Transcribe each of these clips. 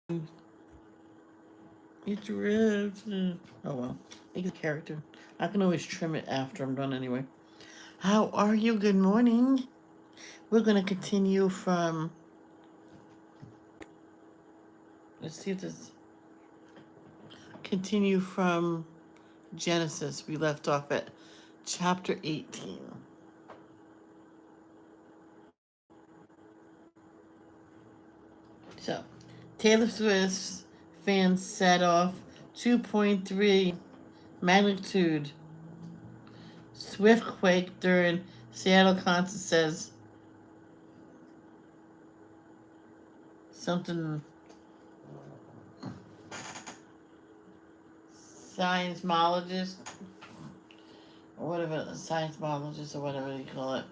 It's red. Oh well. Make a character. I can always trim it after I'm done anyway. How are you? Good morning. We're gonna continue from. Let's see if this. Continue from Genesis. We left off at chapter 18. So, Taylor Swift's fans set off 2.3 magnitude swift quake during Seattle concert, says something seismologist or whatever, seismologist or whatever you call it.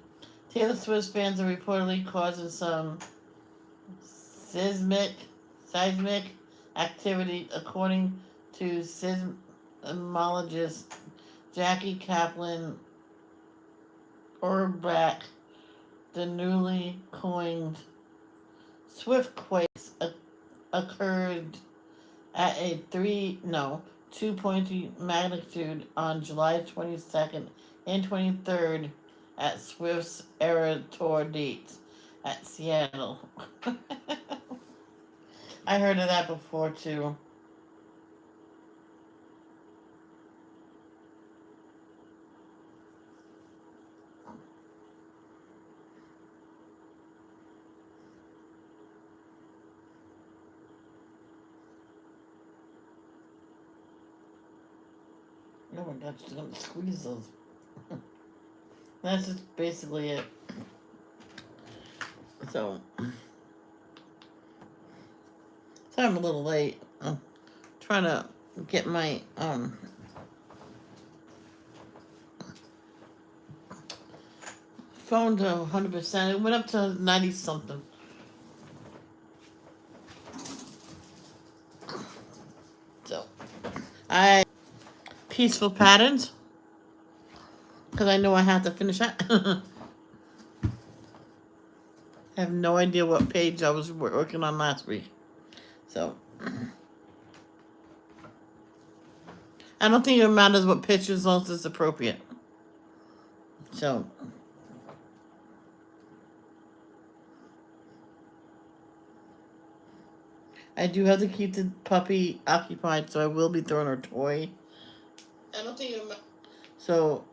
Taylor Swift fans are reportedly causing some seismic activity, according to seismologist Jackie Kaplan Urbach. The newly coined Swiftquakes occurred at a 2.2 magnitude on July 22nd and 23rd at Swift's era tour dates at Seattle. I heard of that before too. Oh my gosh, she's gonna squeeze those. That's just basically it. So I'm a little late. I'm trying to get my phone to 100%. It went up to 90 something. So I peaceful patterns because I know I have to finish that. I have no idea what page I was working on last week. So I don't think it matters what picture as long as it's appropriate. So I do have to keep the puppy occupied, so I will be throwing her toy. I don't think it matters. So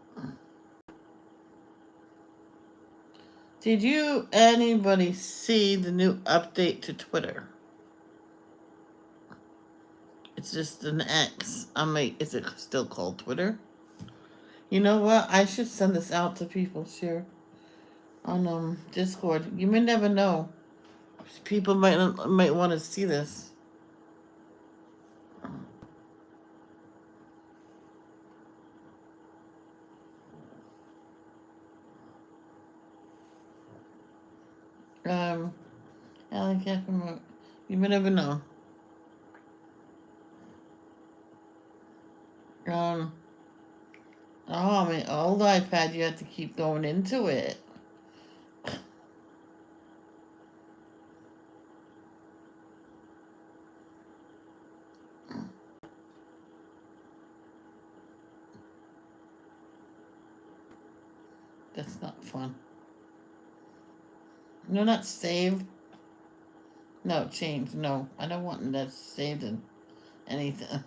did anybody see the new update to Twitter? It's just an X. Is it still called Twitter? You know what? I should send this out to people, share on Discord. You may never know. People might want to see this. Alan Kaepernick. You may never know. Oh, my old iPad, you have to keep going into it. That's not fun. No, not save. No, change. No, I don't want that saved in anything.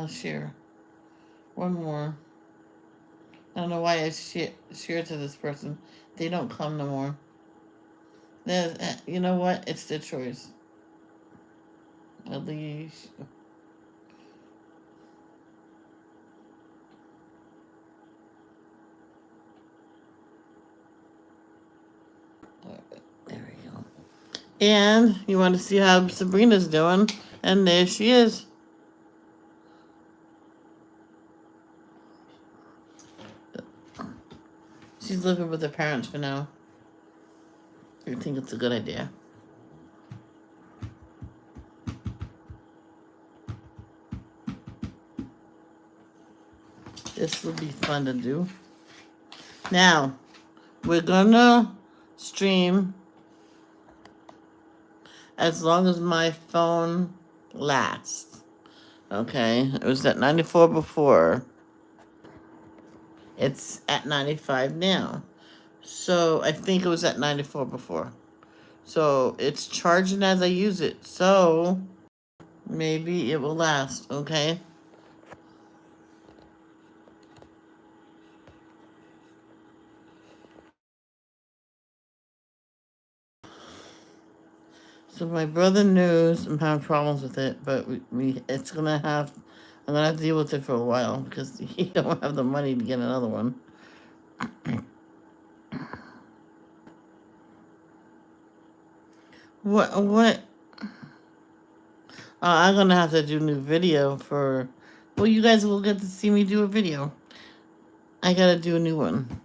Share. One more. I don't know why I share to this person. They don't come no more. You know what? It's their choice. At least. There we go. And you want to see how Sabrina's doing, and there she is. She's living with her parents for now. I think it's a good idea. This will be fun to do. Now, we're gonna stream as long as my phone lasts. Okay, it was at 94 before. It's at 95 now. So I think it was at 94 before. So it's charging as I use it. So maybe it will last, okay? So my brother knows I'm having problems with it, but it's gonna have I'm gonna have to deal with it for a while because he don't have the money to get another one. What? I'm gonna have to do a new video for. Well, you guys will get to see me do a video. I gotta do a new one.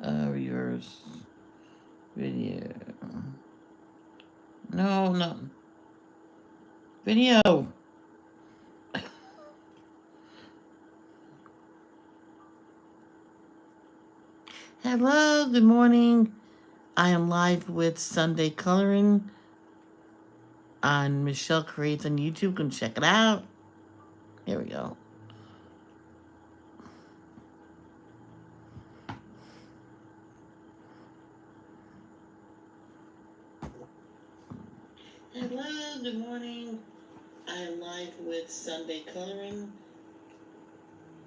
Yours video. No. Video. Hello, good morning. I am live with Sunday Coloring on Michelle Creates on YouTube. Come check it out. Here we go. Hello, good morning. I am live with Sunday Coloring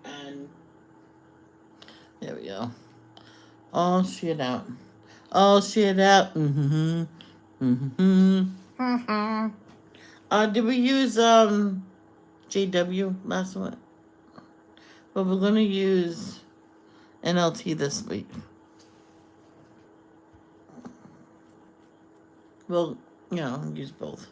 on. There we go. All shit out. All shit out. Did we use JW last one? But we're gonna use NLT this week. Well, use both.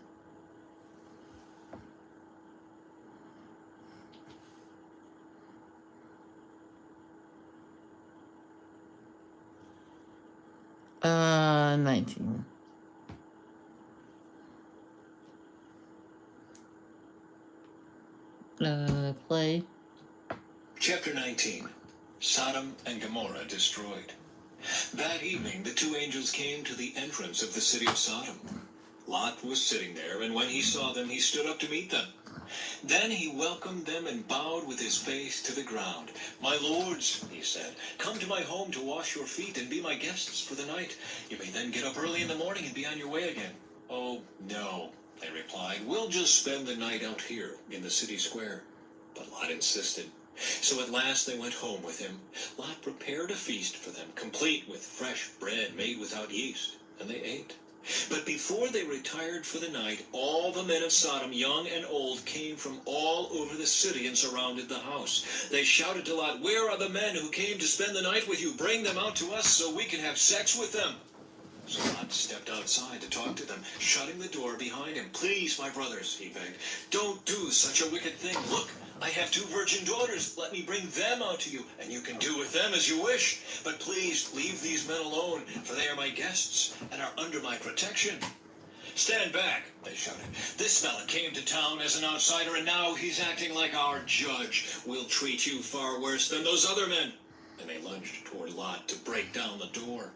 Uh, 19. Play. Chapter 19. Sodom and Gomorrah destroyed. That evening, the two angels came to the entrance of the city of Sodom. Lot was sitting there, and when he saw them, he stood up to meet them. Then he welcomed them and bowed with his face to the ground. "My lords," he said, "come to my home to wash your feet and be my guests for the night. You may then get up early in the morning and be on your way again." "Oh, no," they replied. "We'll just spend the night out here in the city square." But Lot insisted. So at last they went home with him. Lot prepared a feast for them, complete with fresh bread made without yeast, and they ate. But before they retired for the night, all the men of Sodom, young and old, came from all over the city and surrounded the house. They shouted to Lot, "Where are the men who came to spend the night with you? Bring them out to us so we can have sex with them." So Lot stepped outside to talk to them, shutting the door behind him. "Please, my brothers," he begged, "don't do such a wicked thing. Look, I have 2 virgin daughters. Let me bring them out to you, and you can do with them as you wish. But please leave these men alone, for they are my guests and are under my protection." "Stand back," they shouted. "This fella came to town as an outsider, and now he's acting like our judge. We'll treat you far worse than those other men." And they lunged toward Lot to break down the door.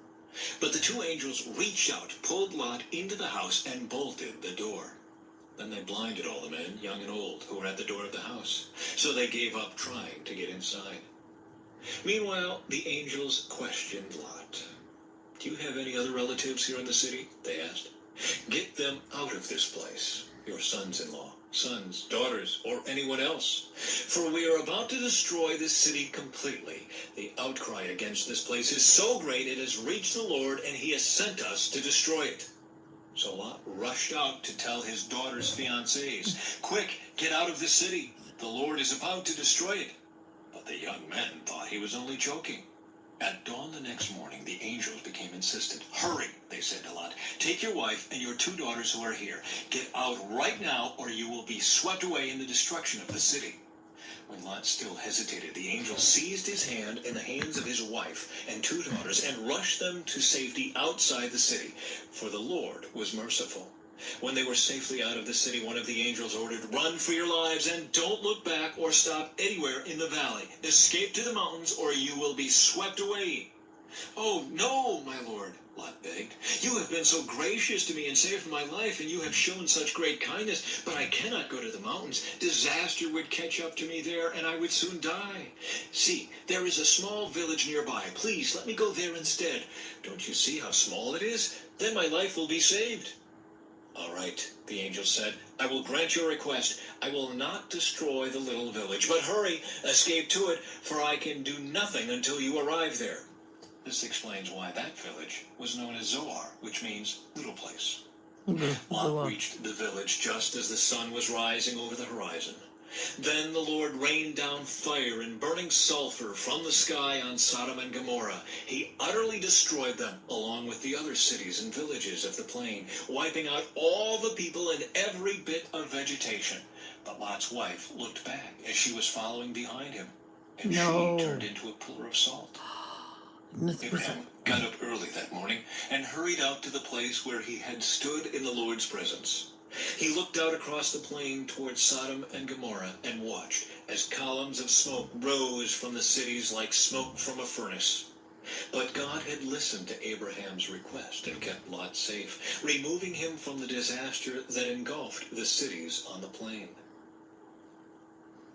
But the 2 angels reached out, pulled Lot into the house, and bolted the door. Then they blinded all the men, young and old, who were at the door of the house. So they gave up trying to get inside. Meanwhile, the angels questioned Lot. "Do you have any other relatives here in the city?" they asked. "Get them out of this place, your sons-in-law, sons, daughters, or anyone else. For we are about to destroy this city completely. The outcry against this place is so great it has reached the Lord, and he has sent us to destroy it." So Lot rushed out to tell his daughter's fiancés, "Quick, get out of the city. The Lord is about to destroy it." But the young men thought he was only joking. At dawn the next morning, the angels became insistent. "Hurry," they said to Lot. "Take your wife and your 2 daughters who are here. Get out right now, or you will be swept away in the destruction of the city." When Lot still hesitated, the angel seized his hand and the hands of his wife and 2 daughters and rushed them to safety outside the city, for the Lord was merciful. When they were safely out of the city, one of the angels ordered, "Run for your lives and don't look back or stop anywhere in the valley. Escape to the mountains or you will be swept away." "Oh, no, my lord," Lot begged. "You have been so gracious to me and saved my life, and you have shown such great kindness, but I cannot go to the mountains. Disaster would catch up to me there, and I would soon die. See, there is a small village nearby. Please, let me go there instead. Don't you see how small it is? Then my life will be saved." "All right," the angel said. "I will grant your request. I will not destroy the little village. But hurry, escape to it, for I can do nothing until you arrive there." This explains why that village was known as Zoar, which means little place. Lot reached the village just as the sun was rising over the horizon. Then the Lord rained down fire and burning sulfur from the sky on Sodom and Gomorrah. He utterly destroyed them, along with the other cities and villages of the plain, wiping out all the people and every bit of vegetation. But Lot's wife looked back as she was following behind him, and she turned into a pillar of salt. Abraham got up early that morning and hurried out to the place where he had stood in the Lord's presence. He looked out across the plain towards Sodom and Gomorrah and watched as columns of smoke rose from the cities like smoke from a furnace. But God had listened to Abraham's request and kept Lot safe, removing him from the disaster that engulfed the cities on the plain.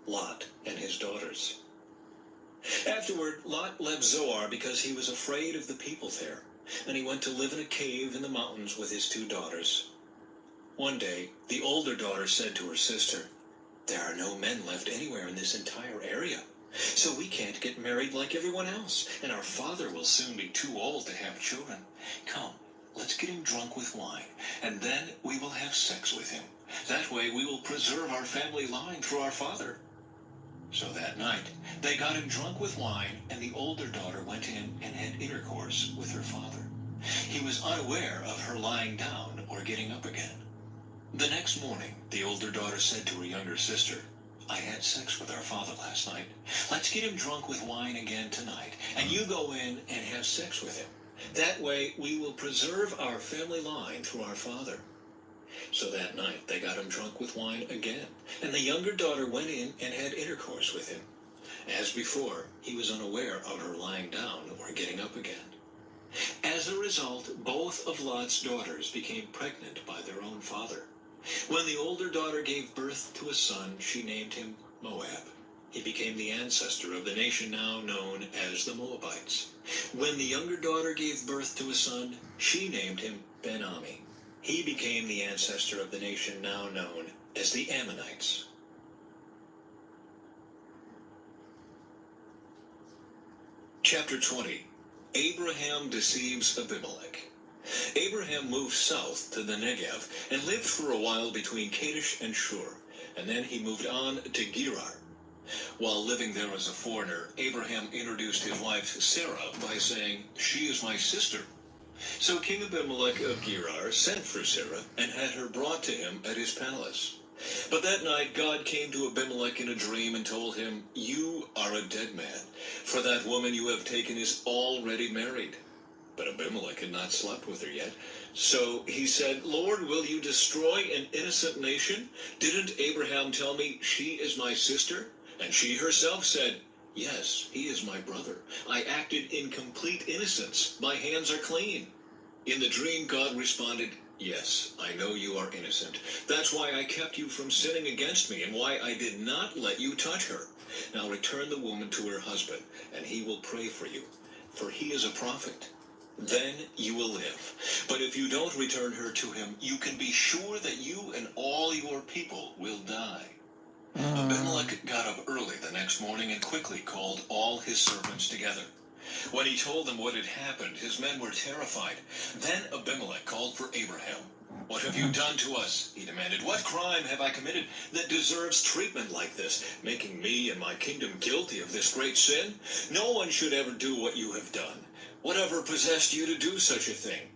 Lot and his daughters. Afterward, Lot left Zoar because he was afraid of the people there, and he went to live in a cave in the mountains with his 2 daughters. One day, the older daughter said to her sister, "There are no men left anywhere in this entire area, so we can't get married like everyone else, and our father will soon be too old to have children. Come, let's get him drunk with wine, and then we will have sex with him. That way we will preserve our family line through our father." So that night, they got him drunk with wine, and the older daughter went in and had intercourse with her father. He was unaware of her lying down or getting up again. The next morning, the older daughter said to her younger sister, "I had sex with our father last night. Let's get him drunk with wine again tonight, and you go in and have sex with him. That way, we will preserve our family line through our father." So that night they got him drunk with wine again, and the younger daughter went in and had intercourse with him. As before, he was unaware of her lying down or getting up again. As a result, both of Lot's daughters became pregnant by their own father. When the older daughter gave birth to a son, she named him Moab. He became the ancestor of the nation now known as the Moabites. When the younger daughter gave birth to a son, she named him Ben-Ami. He became the ancestor of the nation now known as the Ammonites. Chapter 20. Abraham deceives Abimelech. Abraham moved south to the Negev and lived for a while between Kadesh and Shur, and then he moved on to Gerar. While living there as a foreigner, Abraham introduced his wife Sarah by saying, "She is my sister." So King Abimelech of Gerar sent for Sarah and had her brought to him at his palace. But that night God came to Abimelech in a dream and told him, "You are a dead man, for that woman you have taken is already married." But Abimelech had not slept with her yet. So he said, "Lord, will you destroy an innocent nation? Didn't Abraham tell me she is my sister?" And she herself said, "Yes, he is my brother. I acted in complete innocence. My hands are clean." In the dream, God responded, "Yes, I know you are innocent. That's why I kept you from sinning against me and why I did not let you touch her. Now return the woman to her husband, and he will pray for you, for he is a prophet. Then you will live. But if you don't return her to him, you can be sure that you and all your people will die." Abimelech got up early the next morning and quickly called all his servants together. When he told them what had happened, his men were terrified. Then Abimelech called for Abraham. "What have you done to us?" he demanded. "What crime have I committed that deserves treatment like this, making me and my kingdom guilty of this great sin? No one should ever do what you have done. Whatever possessed you to do such a thing?"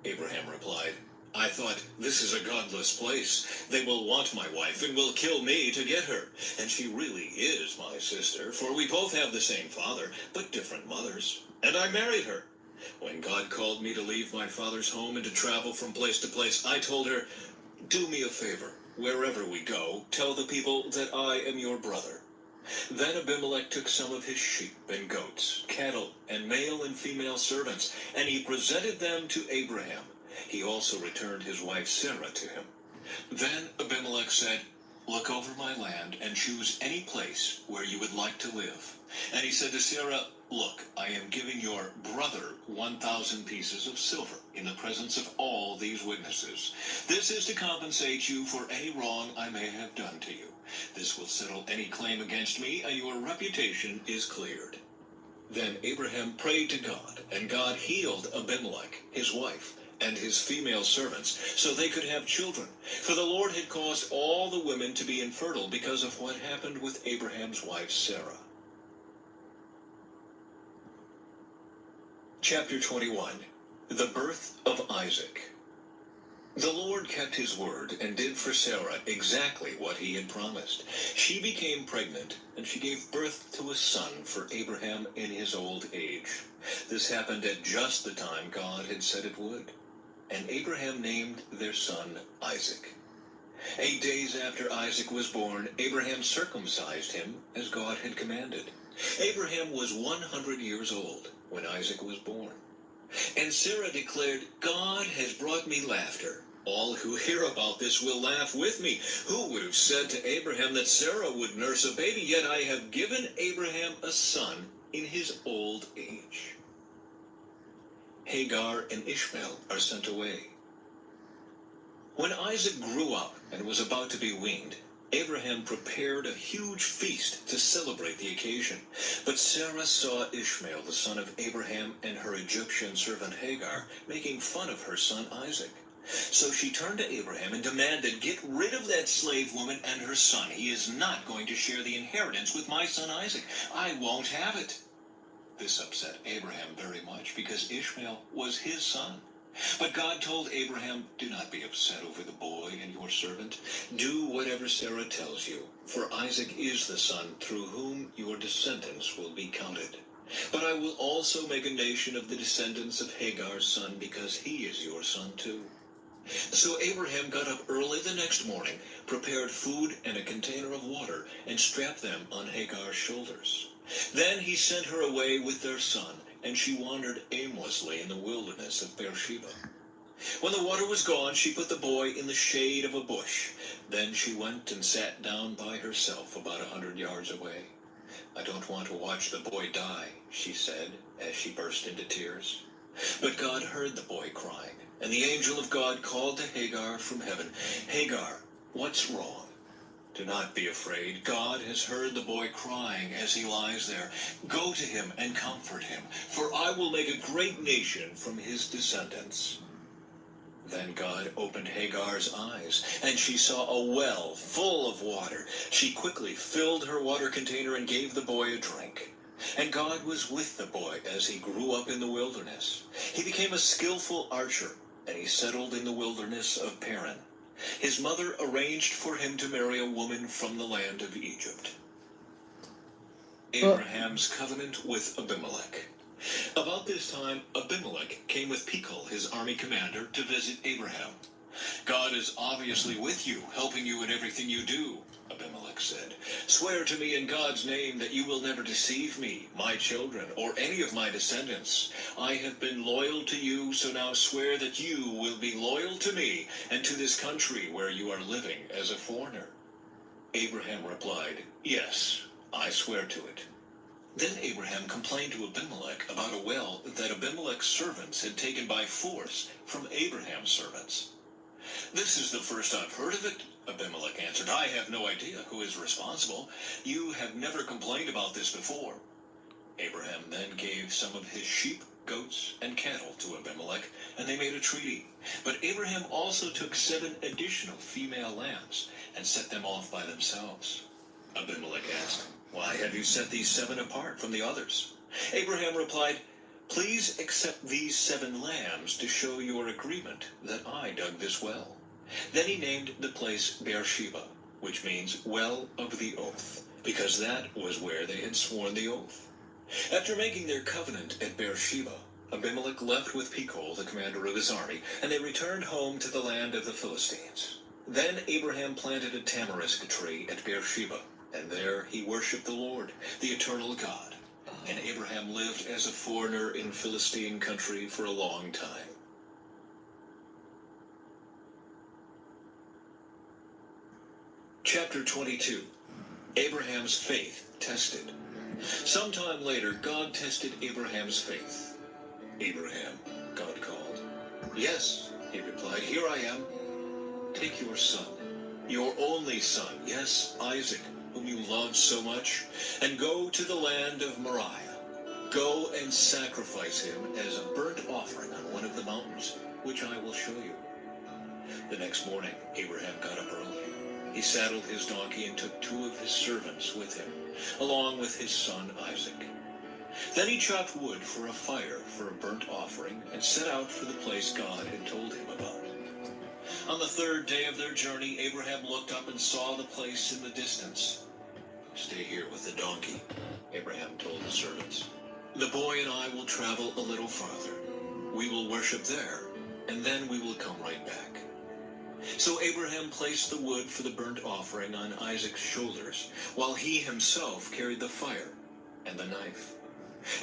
Abraham replied, "I thought, this is a godless place. They will want my wife and will kill me to get her. And she really is my sister, for we both have the same father, but different mothers. And I married her. When God called me to leave my father's home and to travel from place to place, I told her, 'Do me a favor. Wherever we go, tell the people that I am your brother.' Then Abimelech took some of his sheep and goats, cattle, and male and female servants, and he presented them to Abraham. He also returned his wife Sarah to him. Then Abimelech said, "Look over my land and choose any place where you would like to live." And he said to Sarah, "Look, I am giving your brother 1,000 pieces of silver in the presence of all these witnesses. This is to compensate you for any wrong I may have done to you. This will settle any claim against me, and your reputation is cleared." Then Abraham prayed to God, and God healed Abimelech, his wife, and his female servants, so they could have children. For the Lord had caused all the women to be infertile because of what happened with Abraham's wife Sarah. Chapter 21. The birth of Isaac. The Lord kept his word and did for Sarah exactly what he had promised. She became pregnant, and she gave birth to a son for Abraham in his old age. This happened at just the time God had said it would. And Abraham named their son Isaac. 8 days after Isaac was born, Abraham circumcised him as God had commanded. Abraham was 100 years old when Isaac was born. And Sarah declared, "God has brought me laughter. All who hear about this will laugh with me. Who would have said to Abraham that Sarah would nurse a baby? Yet I have given Abraham a son in his old age." Hagar and Ishmael are sent away. When Isaac grew up and was about to be weaned, Abraham prepared a huge feast to celebrate the occasion. But Sarah saw Ishmael, the son of Abraham, and her Egyptian servant Hagar making fun of her son Isaac. So she turned to Abraham and demanded, "Get rid of that slave woman and her son. He is not going to share the inheritance with my son Isaac. I won't have it." This upset Abraham very much because Ishmael was his son. But God told Abraham, "Do not be upset over the boy and your servant. Do whatever Sarah tells you, for Isaac is the son through whom your descendants will be counted. But I will also make a nation of the descendants of Hagar's son, because he is your son too." So Abraham got up early the next morning, prepared food and a container of water, and strapped them on Hagar's shoulders. Then he sent her away with their son, and she wandered aimlessly in the wilderness of Beersheba. When the water was gone, she put the boy in the shade of a bush. Then she went and sat down by herself about 100 yards away. "I don't want to watch the boy die," she said, as she burst into tears. But God heard the boy crying, and the angel of God called to Hagar from heaven, "Hagar, what's wrong? Do not be afraid. God has heard the boy crying as he lies there. Go to him and comfort him, for I will make a great nation from his descendants." Then God opened Hagar's eyes, and she saw a well full of water. She quickly filled her water container and gave the boy a drink. And God was with the boy as he grew up in the wilderness. He became a skillful archer, and he settled in the wilderness of Paran. His mother arranged for him to marry a woman from the land of Egypt. Abraham's covenant with Abimelech. About this time, Abimelech came with Phicol, his army commander, to visit Abraham. "God is obviously with you, helping you in everything you do," Abimelech said. "Swear to me in God's name that you will never deceive me, my children, or any of my descendants. I have been loyal to you, so now swear that you will be loyal to me and to this country where you are living as a foreigner." Abraham replied, "Yes, I swear to it." Then Abraham complained to Abimelech about a well that Abimelech's servants had taken by force from Abraham's servants. "This is the first I've heard of it," Abimelech answered. "I have no idea who is responsible. You have never complained about this before." Abraham then gave some of his sheep, goats, and cattle to Abimelech, and they made a treaty. But Abraham also took 7 additional female lambs and set them off by themselves. Abimelech asked, "Why have you set these 7 apart from the others?" Abraham replied, "Please accept these 7 lambs to show your agreement that I dug this well." Then he named the place Beersheba, which means well of the oath, because that was where they had sworn the oath. After making their covenant at Beersheba, Abimelech left with Phicol, the commander of his army, and they returned home to the land of the Philistines. Then Abraham planted a tamarisk tree at Beersheba. And there he worshipped the Lord, the eternal God. And Abraham lived as a foreigner in Philistine country for a long time. Chapter 22. Abraham's faith tested. Sometime later, God tested Abraham's faith. Abraham, God called. Yes, he replied, here I am. Take your son, your only son, yes, Isaac, whom you love so much, and go to the land of Moriah. Go and sacrifice him as a burnt offering on one of the mountains, which I will show you. The next morning, Abraham got up early. He saddled his donkey and took 2 of his servants with him, along with his son Isaac. Then he chopped wood for a fire for a burnt offering and set out for the place God had told him about. On the 3rd day of their journey, Abraham looked up and saw the place in the distance. Stay here with the donkey, Abraham told the servants. The boy and I will travel a little farther. We will worship there, and then we will come right back. So Abraham placed the wood for the burnt offering on Isaac's shoulders, while he himself carried the fire and the knife.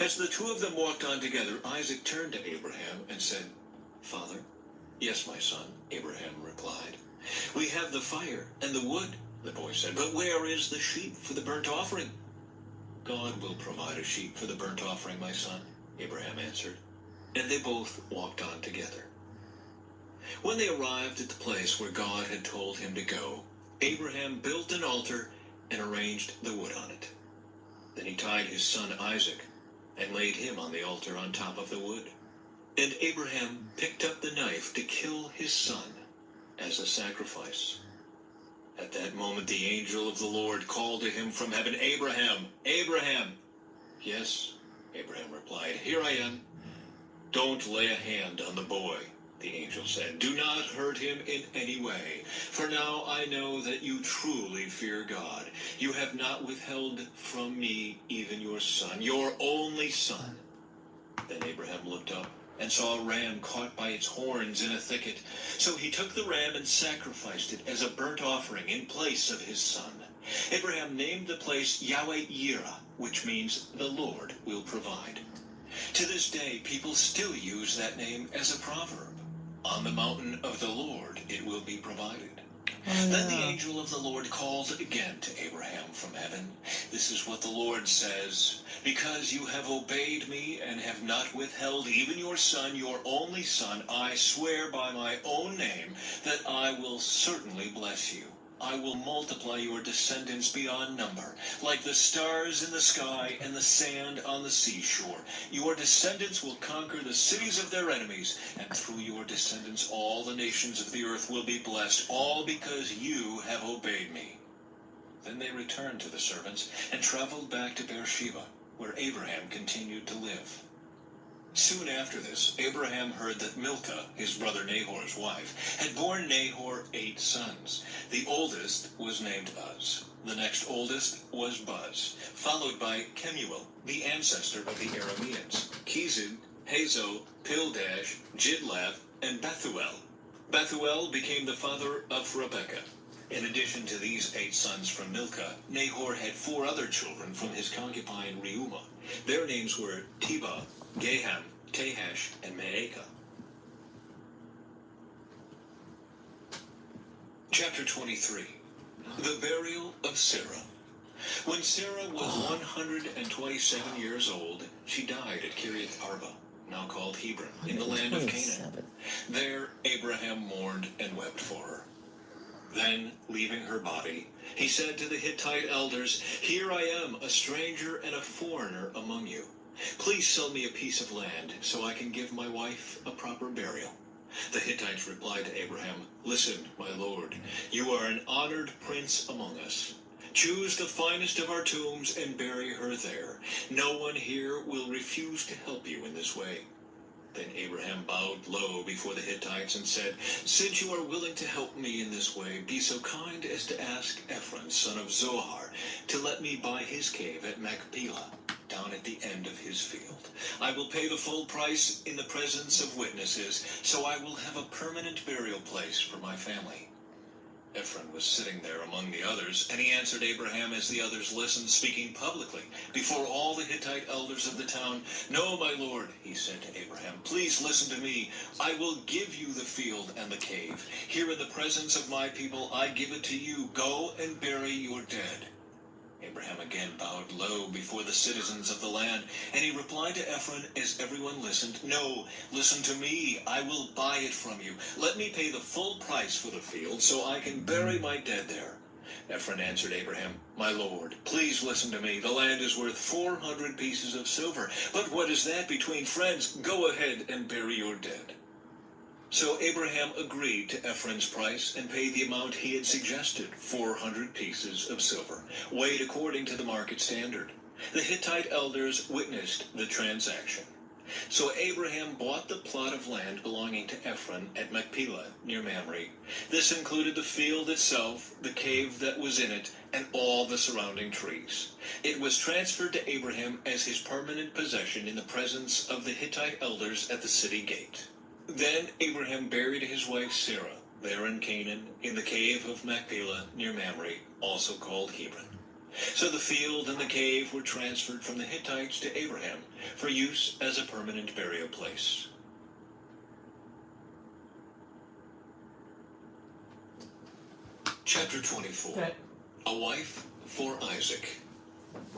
As the 2 of them walked on together, Isaac turned to Abraham and said, Father? Yes, my son, Abraham replied. We have the fire and the wood, the boy said, but where is the sheep for the burnt offering? God will provide a sheep for the burnt offering, my son, Abraham answered. And they both walked on together. When they arrived at the place where God had told him to go, Abraham built an altar and arranged the wood on it. Then he tied his son Isaac and laid him on the altar on top of the wood. And Abraham picked up the knife to kill his son as a sacrifice. At that moment the angel of the Lord called to him from heaven, Abraham, Abraham! Yes, Abraham replied, here I am. Don't lay a hand on the boy, the angel said. Do not hurt him in any way, for now I know that you truly fear God. You have not withheld from me even your son, your only son. Then Abraham looked up and saw a ram caught by its horns in a thicket. So he took the ram and sacrificed it as a burnt offering in place of his son. Abraham named the place Yahweh-Yireh, which means the Lord will provide. To this day, people still use that name as a proverb. On the mountain of the Lord it will be provided. Then the angel of the Lord called again to Abraham from heaven. This is what the Lord says, because you have obeyed me and have not withheld even your son, your only son, I swear by my own name that I will certainly bless you. I will multiply your descendants beyond number, like the stars in the sky and the sand on the seashore. Your descendants will conquer the cities of their enemies, and through your descendants all the nations of the earth will be blessed, all because you have obeyed me. Then they returned to the servants and traveled back to Beersheba, where Abraham continued to live. Soon after this, Abraham heard that Milcah, his brother Nahor's wife, had borne Nahor 8 sons. The oldest was named Uz. The next oldest was Buz, followed by Kemuel, the ancestor of the Arameans, Kezib, Hazo, Pildash, Jidlaph, and Bethuel. Bethuel became the father of Rebekah. In addition to these 8 sons from Milcah, Nahor had 4 other children from his concubine Reumah. Their names were Tebah, Gaham, Tahash, and Maacah. Chapter 23. The Burial of Sarah. When Sarah was 127 years old, she died at Kiriath Arba, now called Hebron, in the land of Canaan. There Abraham mourned and wept for her. Then, leaving her body, he said to the Hittite elders, Here I am, a stranger and a foreigner among you. Please sell me a piece of land so I can give my wife a proper burial. The Hittites replied to Abraham, Listen, my lord, you are an honored prince among us. Choose the finest of our tombs and bury her there. No one here will refuse to help you in this way. Then Abraham bowed low before the Hittites and said, Since you are willing to help me in this way, be so kind as to ask Ephron, son of Zohar, to let me buy his cave at Machpelah, down at the end of his field. I will pay the full price in the presence of witnesses, so I will have a permanent burial place for my family. Ephron was sitting there among the others, and he answered Abraham as the others listened, speaking publicly before all the Hittite elders of the town. "No, my lord," he said to Abraham, "please listen to me. I will give you the field and the cave. Here in the presence of my people, I give it to you. Go and bury your dead." Abraham again bowed low before the citizens of the land, and he replied to Ephron as everyone listened, "No, listen to me. I will buy it from you. Let me pay the full price for the field so I can bury my dead there." Ephron answered Abraham, "My lord, please listen to me. The land is worth 400 pieces of silver. But what is that between friends? Go ahead and bury your dead." So Abraham agreed to Ephron's price and paid the amount he had suggested, 400 pieces of silver, weighed according to the market standard. The Hittite elders witnessed the transaction. So Abraham bought the plot of land belonging to Ephron at Machpelah, near Mamre. This included the field itself, the cave that was in it, and all the surrounding trees. It was transferred to Abraham as his permanent possession in the presence of the Hittite elders at the city gate. Then Abraham buried his wife Sarah there in Canaan, in the cave of Machpelah near Mamre, also called Hebron. So the field and the cave were transferred from the Hittites to Abraham for use as a permanent burial place. Chapter 24. Okay. A wife for Isaac.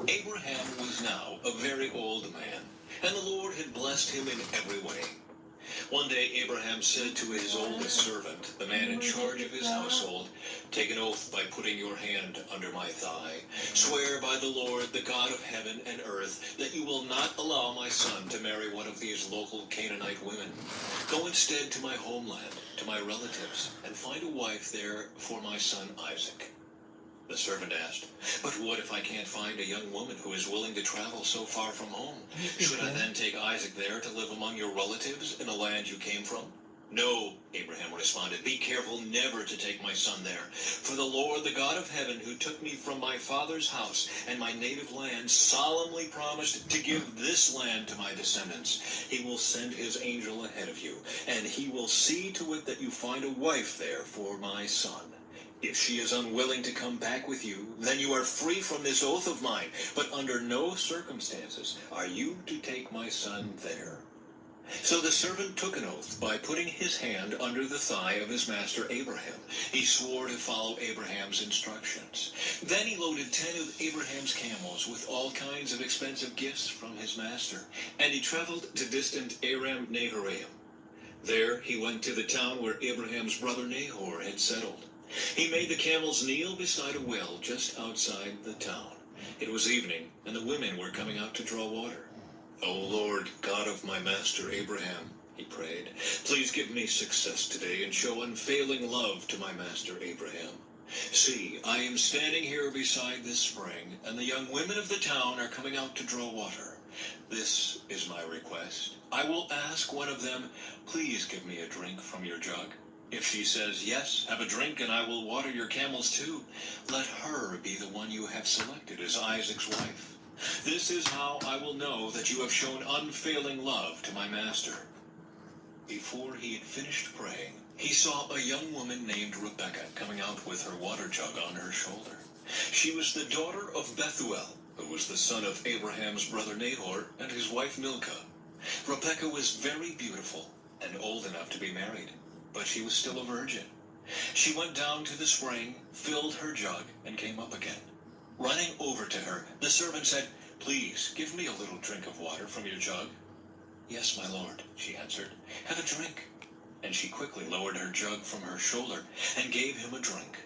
Abraham was now a very old man, and the Lord had blessed him in every way. One day Abraham said to his oldest servant, the man in charge of his household, "Take an oath by putting your hand under my thigh. Swear by the Lord, the God of heaven and earth, that you will not allow my son to marry one of these local Canaanite women. Go instead to my homeland, to my relatives, and find a wife there for my son Isaac." The servant asked, "But what if I can't find a young woman who is willing to travel so far from home? Should I then take Isaac there to live among your relatives in the land you came from?" "No," Abraham responded. "Be careful never to take my son there. For the Lord, the God of heaven, who took me from my father's house and my native land, solemnly promised to give this land to my descendants. He will send his angel ahead of you, and he will see to it that you find a wife there for my son. If she is unwilling to come back with you, then you are free from this oath of mine, but under no circumstances are you to take my son there." So the servant took an oath by putting his hand under the thigh of his master Abraham. He swore to follow Abraham's instructions. Then he loaded 10 of Abraham's camels with all kinds of expensive gifts from his master, and he traveled to distant Aram Naharaim. There he went to the town where Abraham's brother Nahor had settled. He made the camels kneel beside a well just outside the town. It was evening, and the women were coming out to draw water. "O Lord, God of my master Abraham," he prayed, "please give me success today and show unfailing love to my master Abraham. See, I am standing here beside this spring, and the young women of the town are coming out to draw water. This is my request. I will ask one of them, 'Please give me a drink from your jug.' If she says, 'Yes, have a drink and I will water your camels too,' let her be the one you have selected as Isaac's wife. This is how I will know that you have shown unfailing love to my master." Before he had finished praying, he saw a young woman named Rebekah coming out with her water jug on her shoulder. She was the daughter of Bethuel, who was the son of Abraham's brother Nahor and his wife Milcah. Rebekah was very beautiful and old enough to be married, but she was still a virgin. She went down to the spring, filled her jug, and came up again. Running over to her, the servant said, "Please, give me a little drink of water from your jug." "Yes, my lord," she answered. "Have a drink." And she quickly lowered her jug from her shoulder and gave him a drink.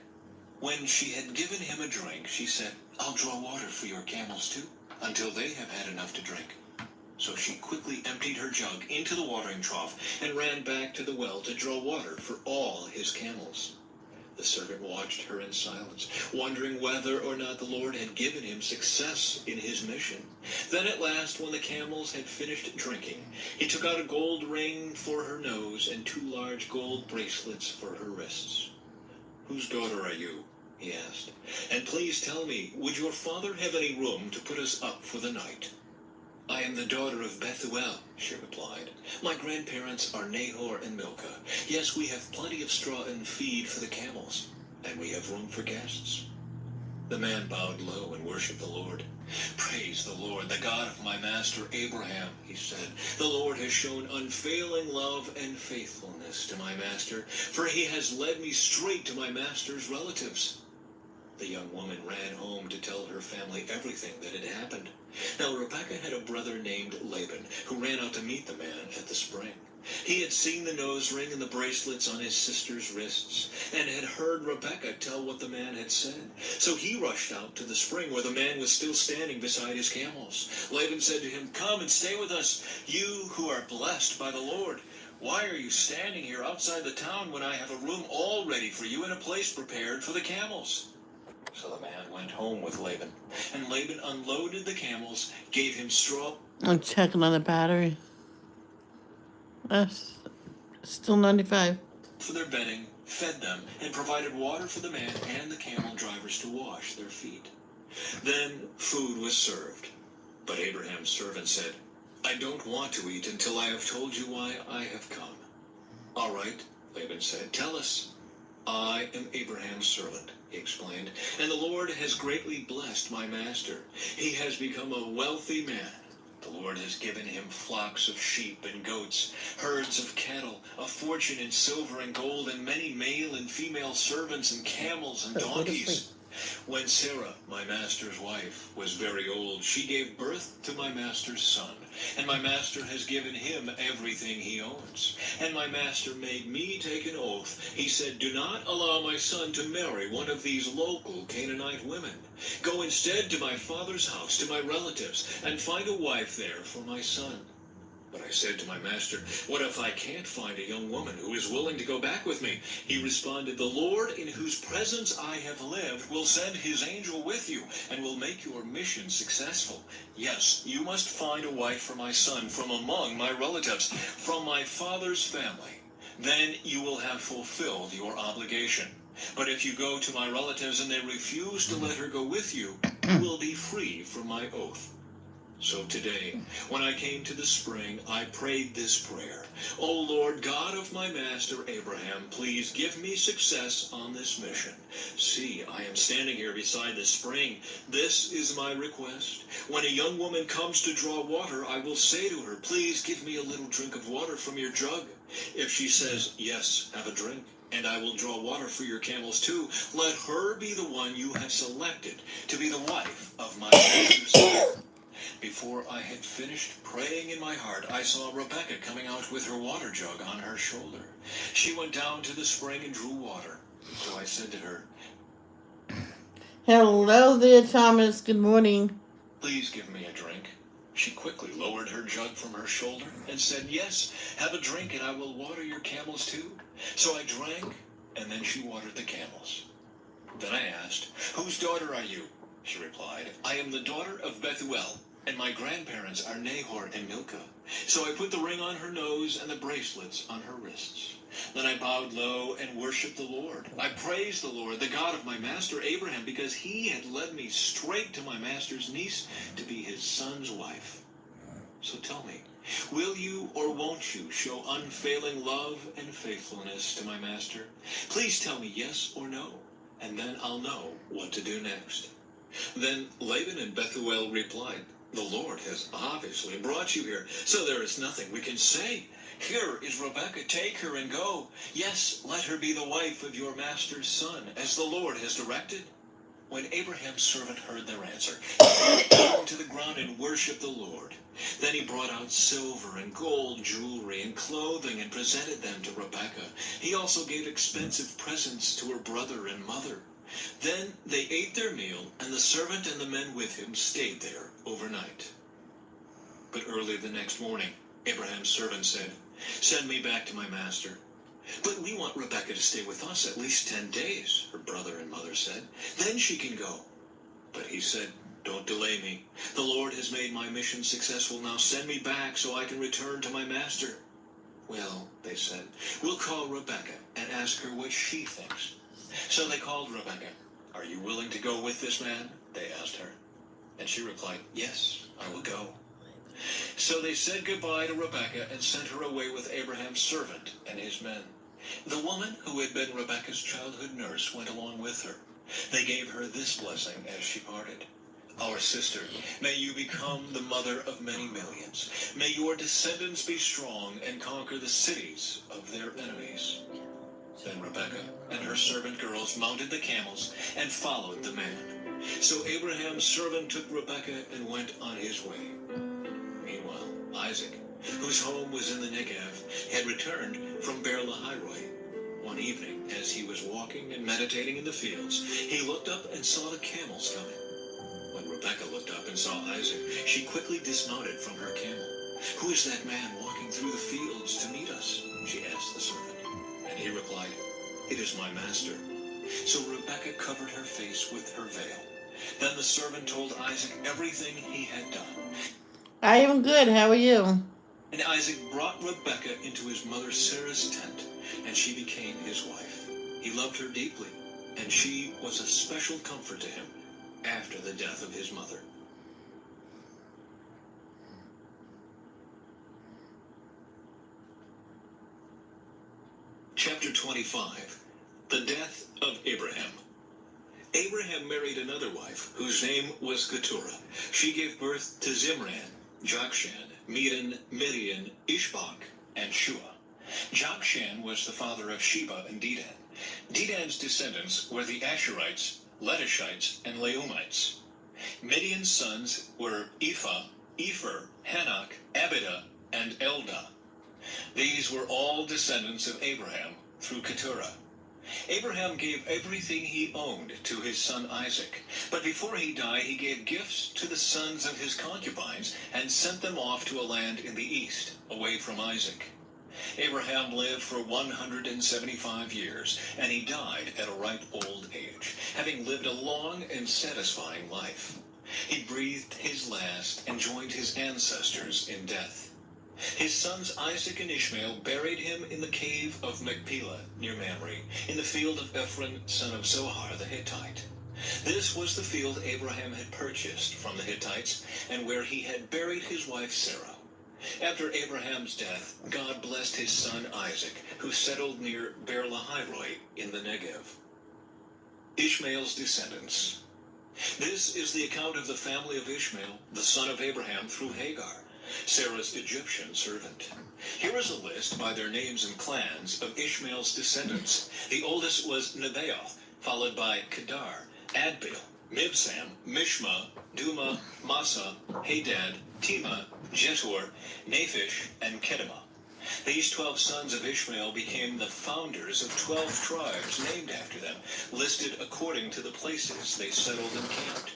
When she had given him a drink, she said, "I'll draw water for your camels too, until they have had enough to drink." So she quickly emptied her jug into the watering trough and ran back to the well to draw water for all his camels. The servant watched her in silence, wondering whether or not the Lord had given him success in his mission. Then at last, when the camels had finished drinking, he took out a gold ring for her nose and 2 large gold bracelets for her wrists. "Whose daughter are you?" he asked. "And please tell me, would your father have any room to put us up for the night?" "I am the daughter of Bethuel," she replied. "My grandparents are Nahor and Milcah. Yes, we have plenty of straw and feed for the camels. and we have room for guests." The man bowed low and worshipped the Lord. "Praise the Lord, the God of my master Abraham," he said. "The Lord has shown unfailing love and faithfulness to my master, for he has led me straight to my master's relatives." The young woman ran home to tell her family everything that had happened. Now Rebekah had a brother named Laban, who ran out to meet the man at the spring. He had seen the nose ring and the bracelets on his sister's wrists, and had heard Rebekah tell what the man had said. So he rushed out to the spring where the man was still standing beside his camels. Laban said to him, "Come and stay with us, you who are blessed by the Lord. Why are you standing here outside the town when I have a room all ready for you and a place prepared for the camels?" So the man went home with Laban, and Laban unloaded the camels, gave him straw I'm checking on the battery. That's still 95. for their bedding, fed them, and provided water for the man and the camel drivers to wash their feet. Then food was served. But Abraham's servant said, "I don't want to eat until I have told you why I have come." "All right," Laban said, "tell us." "I am Abraham's servant," he explained, "and the Lord has greatly blessed my master. He has become a wealthy man. The Lord has given him flocks of sheep and goats, herds of cattle, a fortune in silver and gold, and many male and female servants and camels and donkeys. When Sarah, my master's wife, was very old, she gave birth to my master's son, and my master has given him everything he owns. And my master made me take an oath. He said, 'Do not allow my son to marry one of these local Canaanite women. Go instead to my father's house, to my relatives, and find a wife there for my son.' But I said to my master, 'What if I can't find a young woman who is willing to go back with me?' He responded, 'The Lord in whose presence I have lived will send his angel with you and will make your mission successful. Yes, you must find a wife for my son from among my relatives, from my father's family. Then you will have fulfilled your obligation. But if you go to my relatives and they refuse to let her go with you, you will be free from my oath.' So today, when I came to the spring, I prayed this prayer. 'O Lord, God of my master Abraham, please give me success on this mission. See, I am standing here beside the spring. This is my request. When a young woman comes to draw water, I will say to her, "Please give me a little drink of water from your jug." If she says, "Yes, have a drink, and I will draw water for your camels too," let her be the one you have selected to be the wife of my master's son.' Before I had finished praying in my heart, I saw Rebekah coming out with her water jug on her shoulder. She went down to the spring and drew water. So I said to her, Hello there, Thomas. Good morning. 'Please give me a drink.' She quickly lowered her jug from her shoulder and said, 'Yes, have a drink and I will water your camels too.' So I drank, and then she watered the camels. Then I asked, 'Whose daughter are you?' She replied, 'I am the daughter of Bethuel, and my grandparents are Nahor and Milcah.' So I put the ring on her nose and the bracelets on her wrists. Then I bowed low and worshipped the Lord. I praised the Lord, the God of my master Abraham, because he had led me straight to my master's niece to be his son's wife. So tell me, will you or won't you show unfailing love and faithfulness to my master? Please tell me yes or no, and then I'll know what to do next." Then Laban and Bethuel replied, "The Lord has obviously brought you here, so there is nothing we can say. Here is Rebekah, take her and go. Yes, let her be the wife of your master's son, as the Lord has directed." When Abraham's servant heard their answer, he fell down to the ground and worshipped the Lord. Then he brought out silver and gold jewelry and clothing and presented them to Rebekah. He also gave expensive presents to her brother and mother. Then they ate their meal, and the servant and the men with him stayed there overnight. But early the next morning, Abraham's servant said, "Send me back to my master." "But we want Rebekah to stay with us at least 10 days, her brother and mother said. "Then she can go." But he said, "Don't delay me. The Lord has made my mission successful. Now send me back so I can return to my master." "Well," they said, "we'll call Rebekah and ask her what she thinks." So they called Rebekah. "Are you willing to go with this man?" they asked her. And she replied, "Yes, I will go." So they said goodbye to Rebekah and sent her away with Abraham's servant and his men. The woman who had been Rebekah's childhood nurse went along with her. They gave her this blessing as she parted. Our sister, may you become the mother of many millions. May your descendants be strong and conquer the cities of their enemies. Then Rebekah and her servant girls mounted the camels and followed the man. So Abraham's servant took Rebekah and went on his way. Meanwhile, Isaac, whose home was in the Negev, had returned from Beer-lahai-roi. One evening, as he was walking and meditating in the fields, he looked up and saw the camels coming. When Rebekah looked up and saw Isaac, she quickly dismounted from her camel. "Who is that man walking through the fields to meet us?" she asked the servant. And he replied, "It is my master." So Rebekah covered her face with her veil. Then the servant told Isaac everything he had done. I am good. How are you? And Isaac brought Rebekah into his mother Sarah's tent, and she became his wife. He loved her deeply, and she was a special comfort to him after the death of his mother. Chapter 25. The Death of Abraham. Abraham married another wife, whose name was Keturah. She gave birth to Zimran, Jokshan, Medan, Midian, Ishbak, and Shua. Jokshan was the father of Sheba and Dedan. Dedan's descendants were the Asherites, Letushites, and Leumites. Midian's sons were Ephah, Epher, Hanok, Abidah, and Eldah. These were all descendants of Abraham through Keturah. Abraham gave everything he owned to his son Isaac, but before he died he gave gifts to the sons of his concubines and sent them off to a land in the east, away from Isaac. Abraham lived for 175 years, and he died at a ripe old age, having lived a long and satisfying life. He breathed his last and joined his ancestors in death. His sons Isaac and Ishmael buried him in the cave of Machpelah near Mamre, in the field of Ephron, son of Zohar the Hittite. This was the field Abraham had purchased from the Hittites, and where he had buried his wife Sarah. After Abraham's death, God blessed his son Isaac, who settled near Beer-lahai-roi in the Negev. Ishmael's descendants. This is the account of the family of Ishmael, the son of Abraham through Hagar, Sarah's Egyptian servant. Here is a list by their names and clans of Ishmael's descendants. The oldest was Nebaioth, followed by Kedar, Adbeel, Mibsam, Mishma, Duma, Massa, Hadad, Tema, Jetur, Naphish, and Kedemah. These 12 sons of Ishmael became the founders of 12 tribes named after them, listed according to the places they settled and camped.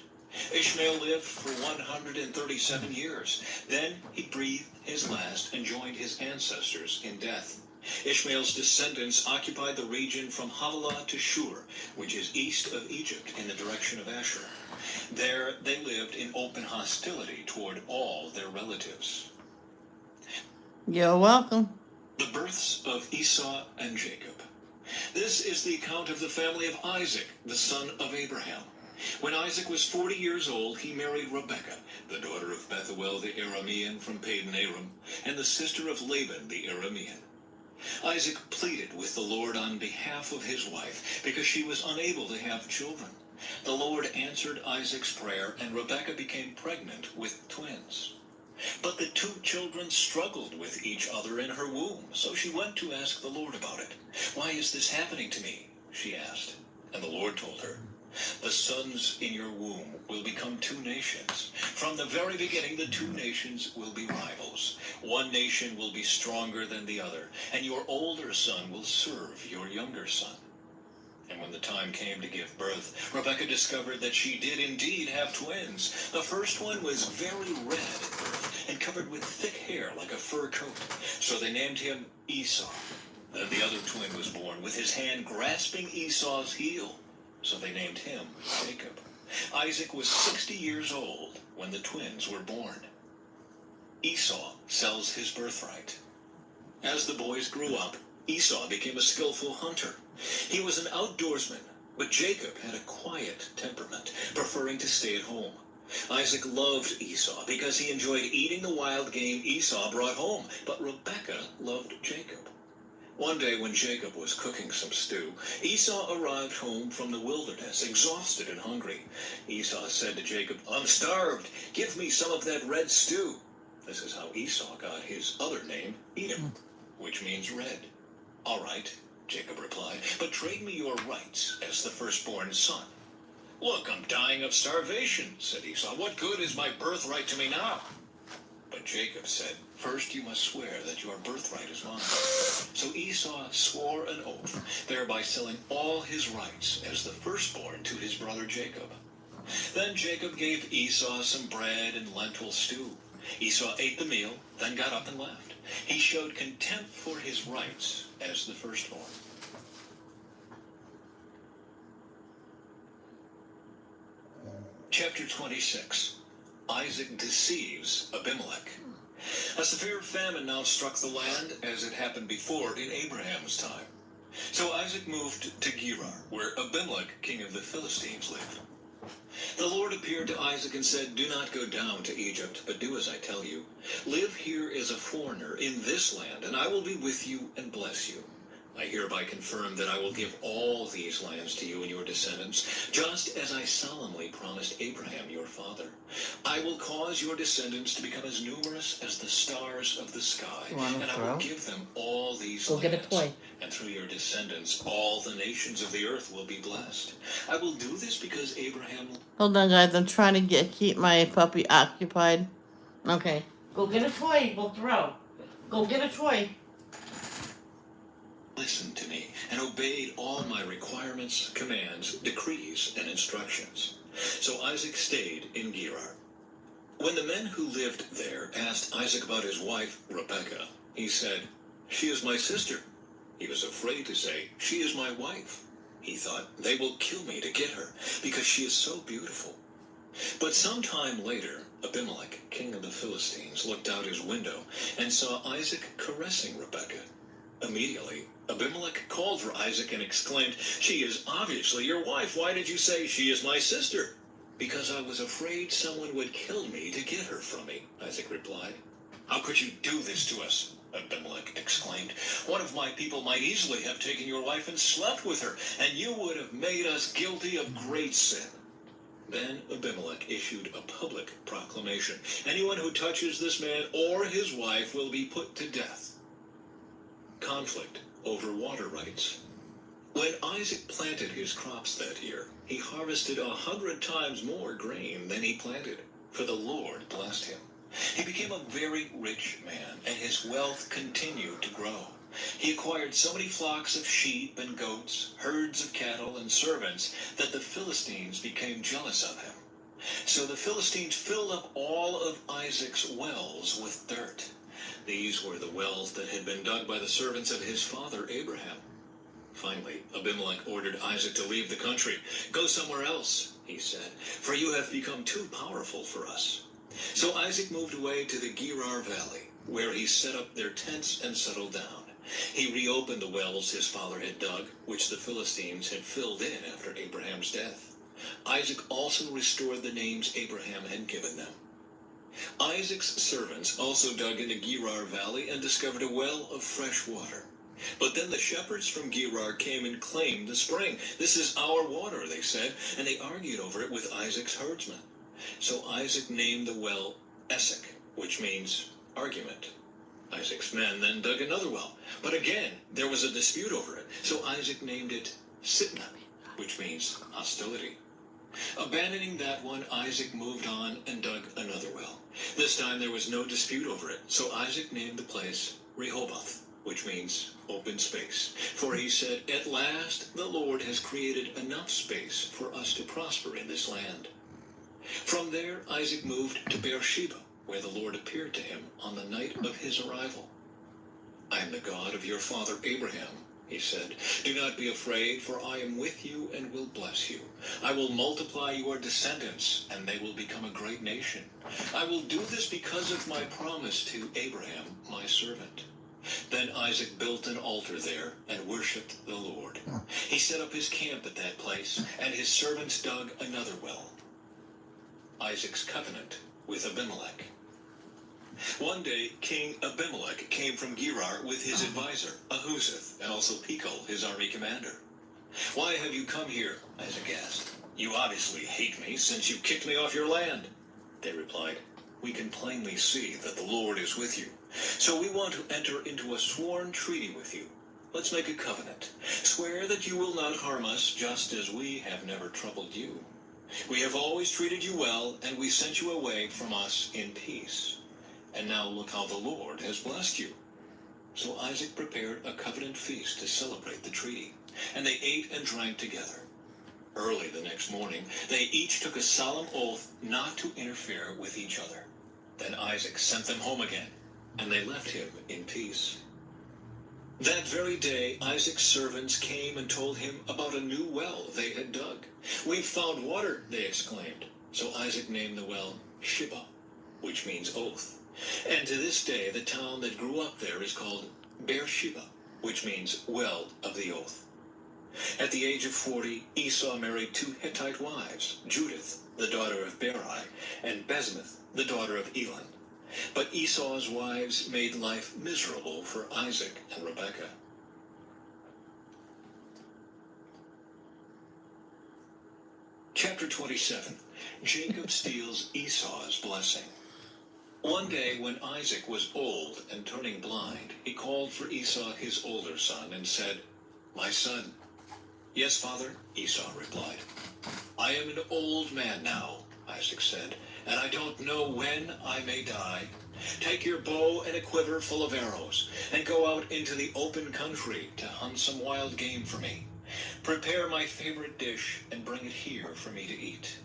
Ishmael lived for 137 years. Then he breathed his last and joined his ancestors in death. Ishmael's descendants occupied the region from Havilah to Shur, which is east of Egypt in the direction of Asher. There they lived in open hostility toward all their relatives. You're welcome. The births of Esau and Jacob. This is the account of the family of Isaac, the son of Abraham. When Isaac was 40 years old, he married Rebekah, the daughter of Bethuel the Aramean from Padan Aram, and the sister of Laban the Aramean. Isaac pleaded with the Lord on behalf of his wife, because she was unable to have children. The Lord answered Isaac's prayer, and Rebekah became pregnant with twins. But the two children struggled with each other in her womb, so she went to ask the Lord about it. "Why is this happening to me?" she asked. And the Lord told her, "The sons in your womb will become two nations. From the very beginning, the two nations will be rivals. One nation will be stronger than the other, and your older son will serve your younger son." And when the time came to give birth, Rebekah discovered that she did indeed have twins. The first one was very red at birth and covered with thick hair like a fur coat. So they named him Esau. Then the other twin was born with his hand grasping Esau's heel. So they named him Jacob. Isaac was 60 years old when the twins were born. Esau sells his birthright. As the boys grew up, Esau became a skillful hunter. He was an outdoorsman, but Jacob had a quiet temperament, preferring to stay at home. Isaac loved Esau because he enjoyed eating the wild game Esau brought home, but Rebekah loved Jacob. One day when Jacob was cooking some stew, Esau arrived home from the wilderness, exhausted and hungry. Esau said to Jacob, "I'm starved. Give me some of that red stew." This is how Esau got his other name, Edom, which means red. "All right," Jacob replied, "but trade me your rights as the firstborn son." "Look, I'm dying of starvation," said Esau. "What good is my birthright to me now?" But Jacob said, "First you must swear that your birthright is mine." So Esau swore an oath, thereby selling all his rights as the firstborn to his brother Jacob. Then Jacob gave Esau some bread and lentil stew. Esau ate the meal, then got up and left. He showed contempt for his rights as the firstborn. Chapter 26. Isaac deceives Abimelech. A severe famine now struck the land, as it happened before in Abraham's time. So Isaac moved to Gerar, where Abimelech, king of the Philistines, lived. The Lord appeared to Isaac and said, "Do not go down to Egypt, but do as I tell you. Live here as a foreigner in this land, and I will be with you and bless you. I hereby confirm that I will give all these lands to you and your descendants, just as I solemnly promised Abraham your father. I will cause your descendants to become as numerous as the stars of the sky, and I will give them all these lands. Go get a toy. And through your descendants, all the nations of the earth will be blessed. I will do this because Abraham..." Hold on, guys. I'm trying to keep my puppy occupied. Okay. Go get a toy. We'll throw. Go get a toy. "Listened to me and obeyed all my requirements, commands, decrees, and instructions." So Isaac stayed in Gerar. When the men who lived there asked Isaac about his wife, Rebekah, he said, "She is my sister." He was afraid to say, "She is my wife." He thought, "They will kill me to get her, because she is so beautiful." But some time later, Abimelech, king of the Philistines, looked out his window and saw Isaac caressing Rebekah. Immediately, Abimelech called for Isaac and exclaimed, "She is obviously your wife. Why did you say she is my sister?" "Because I was afraid someone would kill me to get her from me," Isaac replied. "How could you do this to us?" Abimelech exclaimed. "One of my people might easily have taken your wife and slept with her, and you would have made us guilty of great sin." Then Abimelech issued a public proclamation. "Anyone who touches this man or his wife will be put to death." Conflict over water rights. When Isaac planted his crops that year, he harvested 100 times more grain than he planted, for the Lord blessed him. He became a very rich man, and his wealth continued to grow. He acquired so many flocks of sheep and goats, herds of cattle, and servants that the Philistines became jealous of him. So the Philistines filled up all of Isaac's wells with dirt. These were the wells that had been dug by the servants of his father Abraham. Finally, Abimelech ordered Isaac to leave the country. "Go somewhere else," he said, "for you have become too powerful for us." So Isaac moved away to the Gerar Valley, where he set up their tents and settled down. He reopened the wells his father had dug, which the Philistines had filled in after Abraham's death. Isaac also restored the names Abraham had given them. Isaac's servants also dug in the Gerar Valley and discovered a well of fresh water. But then the shepherds from Gerar came and claimed the spring. "This is our water," they said, and they argued over it with Isaac's herdsmen. So Isaac named the well Esek, which means argument. Isaac's men then dug another well, but again there was a dispute over it. So Isaac named it Sitnah, which means hostility. Abandoning that one, Isaac moved on and dug another well. This time there was no dispute over it, so Isaac named the place Rehoboth, which means open space. For he said, "At last the Lord has created enough space for us to prosper in this land." From there, Isaac moved to Beersheba, where the Lord appeared to him on the night of his arrival. "I am the God of your father Abraham," he said. "Do not be afraid, for I am with you and will bless you. I will multiply your descendants, and they will become a great nation. I will do this because of my promise to Abraham, my servant." Then Isaac built an altar there and worshipped the Lord. He set up his camp at that place, and his servants dug another well. Isaac's covenant with Abimelech. One day, King Abimelech came from Gerar with his advisor, Ahuzeth, and also Pikol, his army commander. "Why have you come here?" Isaac asked. "You obviously hate me since you kicked me off your land." They replied, "We can plainly see that the Lord is with you. So we want to enter into a sworn treaty with you. Let's make a covenant. Swear that you will not harm us, just as we have never troubled you. We have always treated you well, and we sent you away from us in peace. And now look how the Lord has blessed you." So Isaac prepared a covenant feast to celebrate the treaty, and they ate and drank together. Early the next morning, they each took a solemn oath not to interfere with each other. Then Isaac sent them home again, and they left him in peace. That very day, Isaac's servants came and told him about a new well they had dug. "We've found water," they exclaimed. So Isaac named the well Shibah, which means oath. And to this day, the town that grew up there is called Beersheba, which means well of the oath. At the age of 40, Esau married 2 Hittite wives, Judith, the daughter of Berai, and Basemath, the daughter of Elon. But Esau's wives made life miserable for Isaac and Rebekah. Chapter 27. Jacob steals Esau's blessing. One day when Isaac was old and turning blind, he called for Esau, his older son, and said, "My son." "Yes, father," Esau replied. "I am an old man now," Isaac said, "and I don't know when I may die. Take your bow and a quiver full of arrows, and go out into the open country to hunt some wild game for me. Prepare my favorite dish and bring it here for me to eat.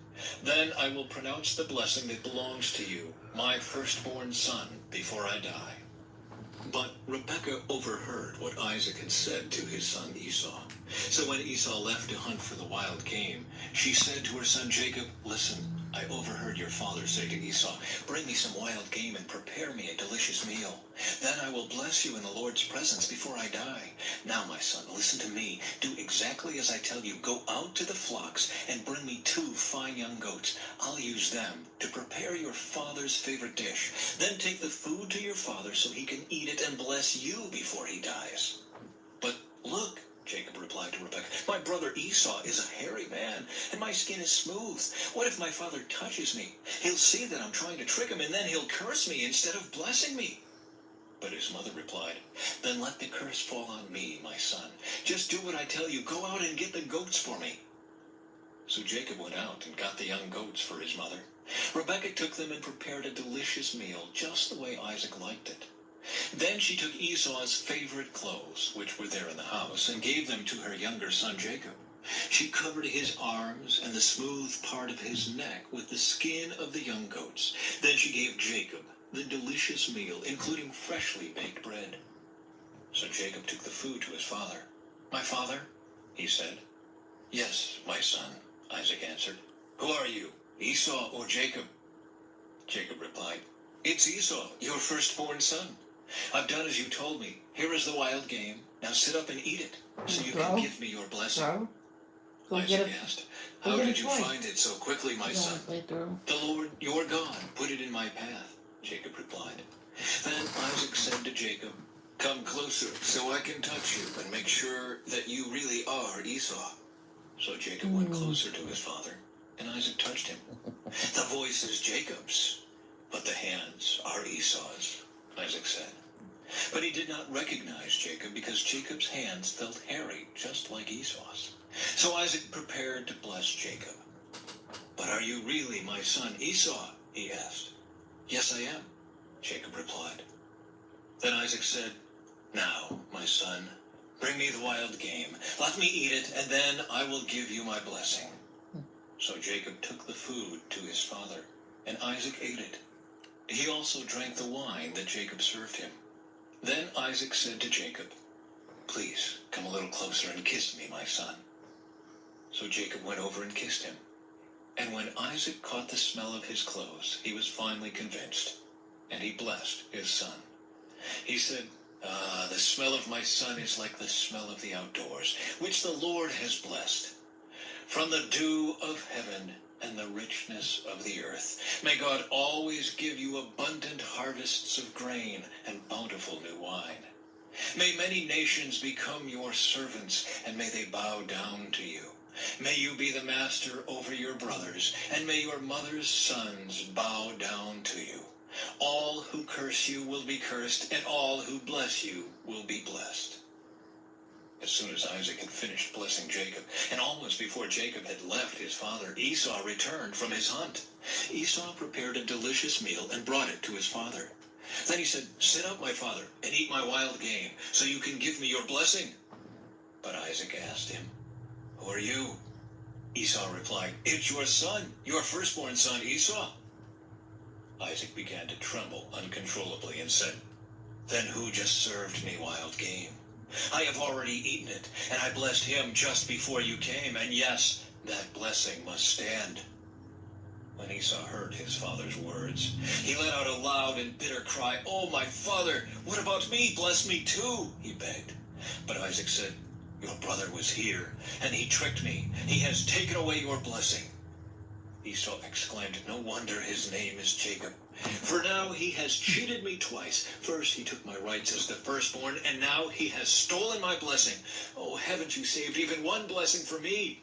Then I will pronounce the blessing that belongs to you, my firstborn son, before I die." But Rebekah overheard what Isaac had said to his son Esau. So when Esau left to hunt for the wild game, she said to her son Jacob, "Listen, I overheard your father say to Esau, 'Bring me some wild game and prepare me a delicious meal. Then I will bless you in the Lord's presence before I die. Now, my son, listen to me. Do exactly as I tell you. Go out to the flocks and bring me 2 fine young goats. I'll use them to prepare your father's favorite dish. Then take the food to your father so he can eat it and bless you before he dies.' But look," Jacob replied to Rebekah, "my brother Esau is a hairy man, and my skin is smooth. What if my father touches me? He'll see that I'm trying to trick him, and then he'll curse me instead of blessing me." But his mother replied, "Then let the curse fall on me, my son. Just do what I tell you. Go out and get the goats for me." So Jacob went out and got the young goats for his mother. Rebekah took them and prepared a delicious meal, just the way Isaac liked it. Then she took Esau's favorite clothes, which were there in the house, and gave them to her younger son Jacob. She covered his arms and the smooth part of his neck with the skin of the young goats. Then she gave Jacob the delicious meal, including freshly baked bread. So Jacob took the food to his father. "My father?" he said. "Yes, my son," Isaac answered. "Who are you, Esau or Jacob?" Jacob replied, "It's Esau, your firstborn son. I've done as you told me. Here is the wild game. Now sit up and eat it, so you can give me your blessing." Throw. Go Isaac get a. asked, go "How get a did you toy." find it so quickly, my You wanna son?" play through? "The Lord, your God, put it in my path," Jacob replied. Then Isaac said to Jacob, "Come closer so I can touch you and make sure that you really are Esau." So Jacob went closer to his father, and Isaac touched him. "The voice is Jacob's, but the hands are Esau's," Isaac said. But he did not recognize Jacob because Jacob's hands felt hairy, just like Esau's. So Isaac prepared to bless Jacob. "But are you really my son Esau?" he asked. "Yes, I am," Jacob replied. Then Isaac said, "Now, my son, bring me the wild game. Let me eat it, and then I will give you my blessing." So Jacob took the food to his father, and Isaac ate it. He also drank the wine that Jacob served him. Then Isaac said to Jacob, "Please come a little closer and kiss me, my son." So Jacob went over and kissed him. And when Isaac caught the smell of his clothes, he was finally convinced, and he blessed his son. He said, "The smell of my son is like the smell of the outdoors, which the Lord has blessed. From the dew of heaven and the richness of the earth. May God always give you abundant harvests of grain and bountiful new wine. May many nations become your servants, and may they bow down to you. May you be the master over your brothers, and may your mother's sons bow down to you. All who curse you will be cursed, and all who bless you will be blessed. As soon as Isaac had finished blessing Jacob, and almost before Jacob had left his father, Esau returned from his hunt. Esau prepared a delicious meal and brought it to his father. Then he said, "Sit up, my father, and eat my wild game, so you can give me your blessing." But Isaac asked him, "Who are you?" Esau replied, "It's your son, your firstborn son Esau." Isaac began to tremble uncontrollably and said, "Then who just served me wild game? I have already eaten it, and I blessed him just before you came, and yes, that blessing must stand." When Esau heard his father's words, he let out a loud and bitter cry. "Oh, my father, what about me? Bless me too," he begged. But Isaac said, "Your brother was here, and he tricked me. He has taken away your blessing." Esau exclaimed, "No wonder his name is Jacob, for now he has cheated me twice. First he took my rights as the firstborn, and now he has stolen my blessing. Oh, haven't you saved even one blessing for me?"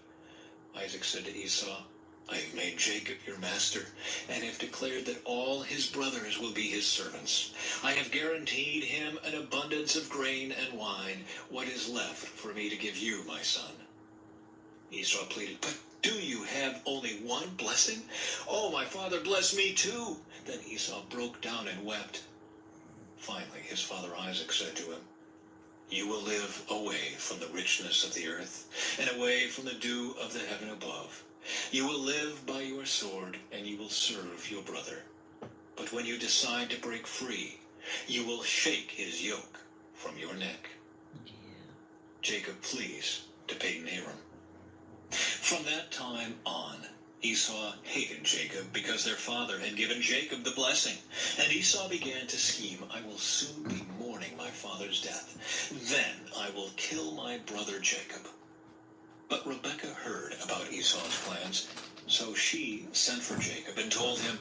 Isaac said to Esau, "I have made Jacob your master, and have declared that all his brothers will be his servants. I have guaranteed him an abundance of grain and wine. What is left for me to give you, my son?" Esau pleaded, "But do you have only one blessing? Oh, my father, bless me too." Then Esau broke down and wept. Finally, his father Isaac said to him, "You will live away from the richness of the earth, and away from the dew of the heaven above. You will live by your sword, and you will serve your brother. But when you decide to break free, you will shake his yoke from your neck." Jacob flees to Padan-aram. From that time on, Esau hated Jacob because their father had given Jacob the blessing. And Esau began to scheme, "I will soon be mourning my father's death. Then I will kill my brother Jacob." But Rebekah heard about Esau's plans, so she sent for Jacob and told him,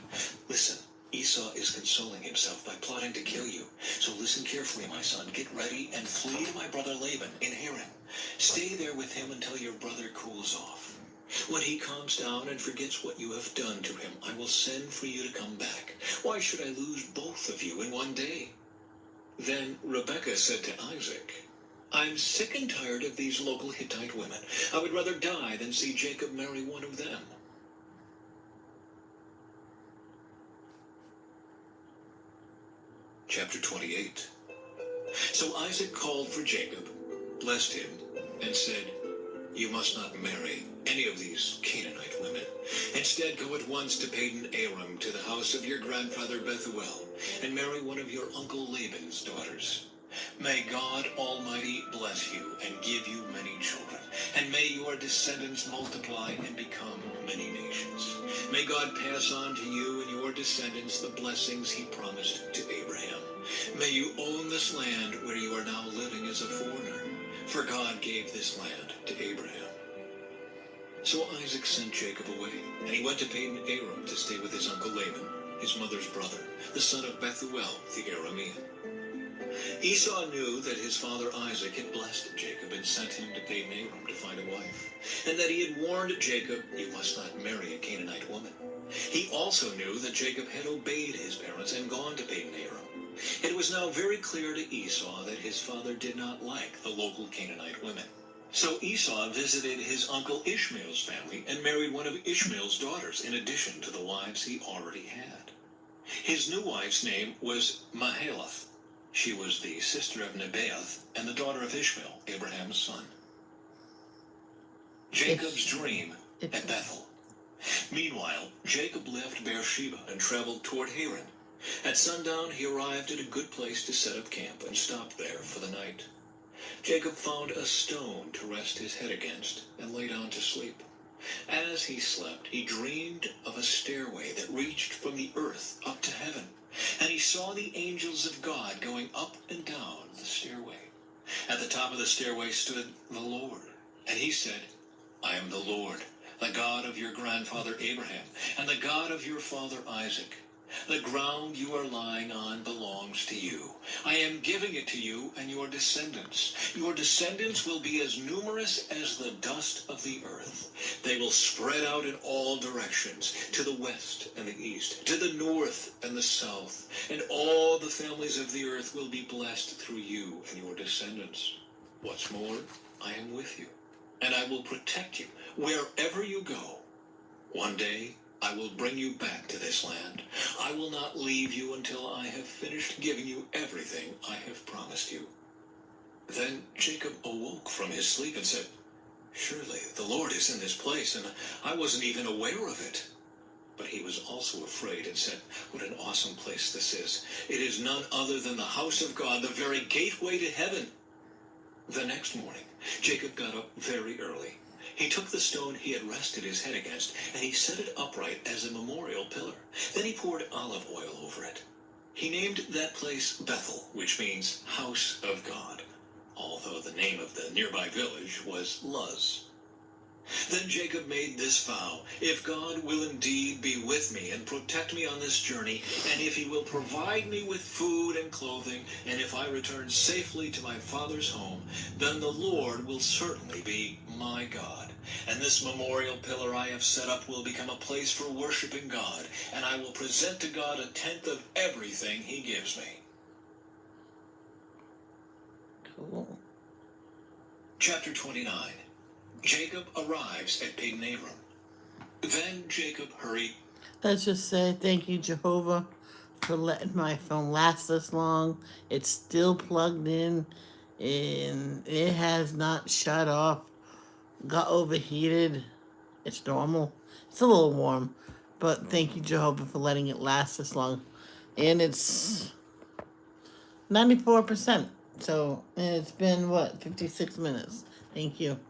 "Listen, Esau is consoling himself by plotting to kill you. So listen carefully, my son. Get ready and flee to my brother Laban in Haran. Stay there with him until your brother cools off. When he calms down and forgets what you have done to him, I will send for you to come back. Why should I lose both of you in one day?" Then Rebekah said to Isaac, "I'm sick and tired of these local Hittite women. I would rather die than see Jacob marry one of them." Chapter 28. So Isaac called for Jacob, blessed him, and said, "You must not marry any of these Canaanite women. Instead, go at once to Padan-aram, to the house of your grandfather Bethuel, and marry one of your uncle Laban's daughters. May God Almighty bless you and give you many children, and may your descendants multiply and become many nations. May God pass on to you and your descendants the blessings he promised to Abraham. May you own this land where you are now living as a foreigner, for God gave this land to Abraham." So Isaac sent Jacob away, and he went to Padan-aram to stay with his uncle Laban, his mother's brother, the son of Bethuel the Aramean. Esau knew that his father Isaac had blessed Jacob and sent him to Padan-aram to find a wife, and that he had warned Jacob, "You must not marry a Canaanite woman." He also knew that Jacob had obeyed his parents and gone to Padan-aram. It was now very clear to Esau that his father did not like the local Canaanite women. So Esau visited his uncle Ishmael's family and married one of Ishmael's daughters in addition to the wives he already had. His new wife's name was Mahalath. She was the sister of Nebaioth and the daughter of Ishmael, Abraham's son. Jacob's dream at Bethel. Meanwhile, Jacob left Beersheba and traveled toward Haran. At sundown, he arrived at a good place to set up camp and stopped there for the night. Jacob found a stone to rest his head against and lay down to sleep. As he slept, he dreamed of a stairway that reached from the earth up to heaven, and he saw the angels of God going up and down the stairway. At the top of the stairway stood the Lord, and he said, "I am the Lord, the God of your grandfather Abraham, and the God of your father Isaac. The ground you are lying on belongs to you. I am giving it to you and your descendants. Your descendants will be as numerous as the dust of the earth. They will spread out in all directions, to the west and the east, to the north and the south. And all the families of the earth will be blessed through you and your descendants. What's more, I am with you, and I will protect you wherever you go. One day, I will bring you back to this land. I will not leave you until I have finished giving you everything I have promised you. Then Jacob awoke from his sleep and said, Surely the Lord is in this place, and I wasn't even aware of it. But he was also afraid and said, What an awesome place this is. It is none other than the house of God, the very gateway to heaven. The next morning, Jacob got up very early. He took the stone he had rested his head against, and he set it upright as a memorial pillar. Then he poured olive oil over it. He named that place Bethel, which means house of God, although the name of the nearby village was Luz. Then Jacob made this vow, If God will indeed be with me and protect me on this journey, and if he will provide me with food and clothing, and if I return safely to my father's home, then the Lord will certainly be my God. And this memorial pillar I have set up will become a place for worshiping God, and I will present to God 1/10 of everything he gives me. Cool. Chapter 29. Jacob arrives at Pig-Nabram. Then Jacob hurried. Let's just say thank you, Jehovah, for letting my phone last this long. It's still plugged in, and it has not shut off, got overheated. It's normal. It's a little warm, but thank you, Jehovah, for letting it last this long. And it's 94%. So, and it's been, 56 minutes. Thank you.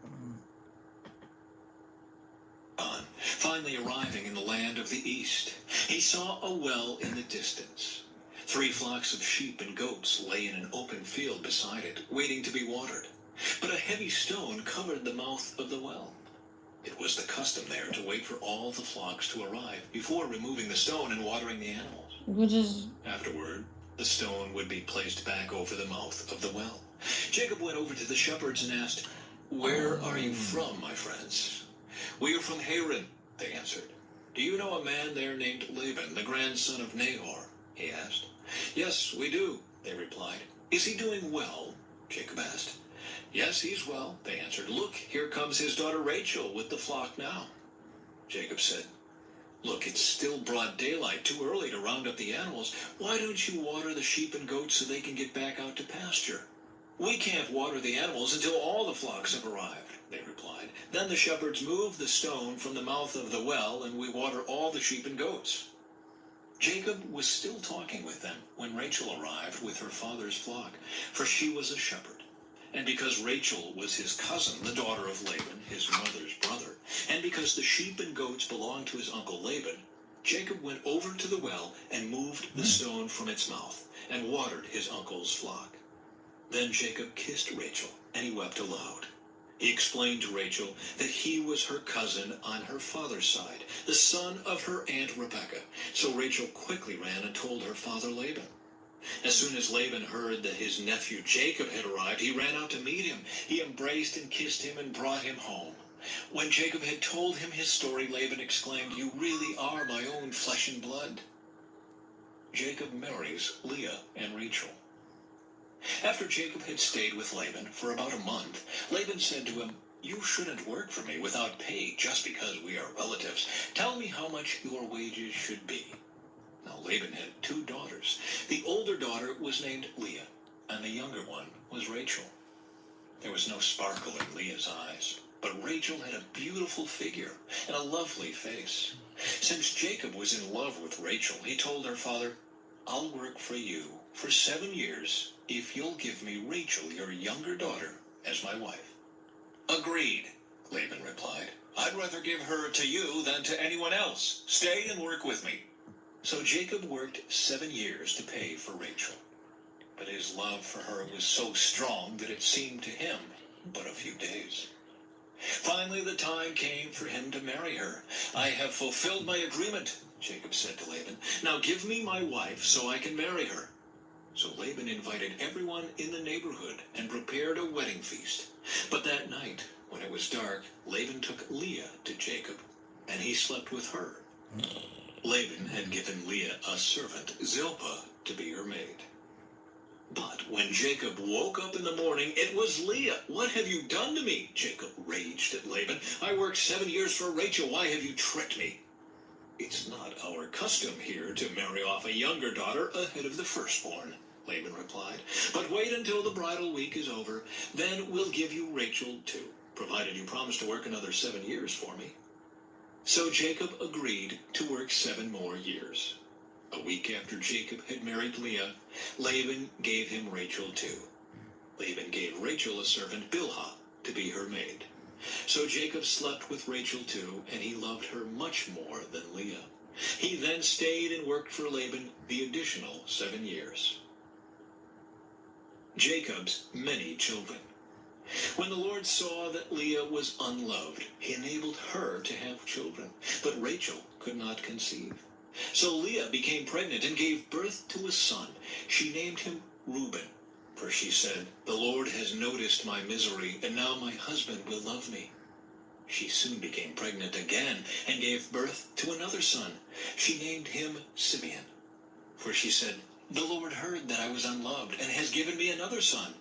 Finally arriving in the land of the east, he saw a well in the distance. 3 flocks of sheep and goats lay in an open field beside it, waiting to be watered. But a heavy stone covered the mouth of the well. It was the custom there to wait for all the flocks to arrive before removing the stone and watering the animals. Which is Afterward, the stone would be placed back over the mouth of the well. Jacob went over to the shepherds and asked, Where are you from, my friends? We are from Haran, they answered. Do you know a man there named Laban, the grandson of Nahor? He asked. Yes, we do, they replied. Is he doing well? Jacob asked. Yes, he's well, they answered. Look, here comes his daughter Rachel with the flock now. Jacob said, Look, it's still broad daylight, too early to round up the animals. Why don't you water the sheep and goats so they can get back out to pasture? We can't water the animals until all the flocks have arrived, they replied. Then the shepherds move the stone from the mouth of the well, and we water all the sheep and goats. Jacob was still talking with them when Rachel arrived with her father's flock, for she was a shepherd. And because Rachel was his cousin, the daughter of Laban, his mother's brother, and because the sheep and goats belonged to his uncle Laban, Jacob went over to the well and moved the stone from its mouth and watered his uncle's flock. Then Jacob kissed Rachel, and he wept aloud. He explained to Rachel that he was her cousin on her father's side, the son of her aunt Rebekah. So Rachel quickly ran and told her father Laban. As soon as Laban heard that his nephew Jacob had arrived, he ran out to meet him. He embraced and kissed him and brought him home. When Jacob had told him his story, Laban exclaimed, You really are my own flesh and blood. Jacob marries Leah and Rachel. After Jacob had stayed with Laban for about a month, Laban said to him, You shouldn't work for me without pay just because we are relatives. Tell me how much your wages should be. Now Laban had 2 daughters. The older daughter was named Leah, and the younger one was Rachel. There was no sparkle in Leah's eyes, but Rachel had a beautiful figure and a lovely face. Since Jacob was in love with Rachel, he told her father, I'll work for you for 7 years if you'll give me Rachel, your younger daughter, as my wife. Agreed, Laban replied. I'd rather give her to you than to anyone else. Stay and work with me. So Jacob worked 7 years to pay for Rachel. But his love for her was so strong that it seemed to him but a few days. Finally, the time came for him to marry her. I have fulfilled my agreement, Jacob said to Laban. Now give me my wife so I can marry her. So Laban invited everyone in the neighborhood and prepared a wedding feast. But that night, when it was dark, Laban took Leah to Jacob, and he slept with her. Laban had given Leah a servant, Zilpah, to be her maid. But when Jacob woke up in the morning, it was Leah. What have you done to me? Jacob raged at Laban. I worked 7 years for Rachel. Why have you tricked me? It's not our custom here to marry off a younger daughter ahead of the firstborn, Laban replied. But wait until the bridal week is over. Then we'll give you Rachel too, provided you promise to work another 7 years for me. So Jacob agreed to work 7 more years. A week after Jacob had married Leah, Laban gave him Rachel too. Laban gave Rachel a servant, Bilhah, to be her maid. So Jacob slept with Rachel too, and he loved her much more than Leah. He then stayed and worked for Laban the additional 7 years. Jacob's many children. When the Lord saw that Leah was unloved, he enabled her to have children, but Rachel could not conceive. So Leah became pregnant and gave birth to a son. She named him Reuben, for she said, the Lord has noticed my misery, and now my husband will love me. She soon became pregnant again and gave birth to another son. She named him Simeon, for she said, the Lord heard that I was unloved and has given me another son.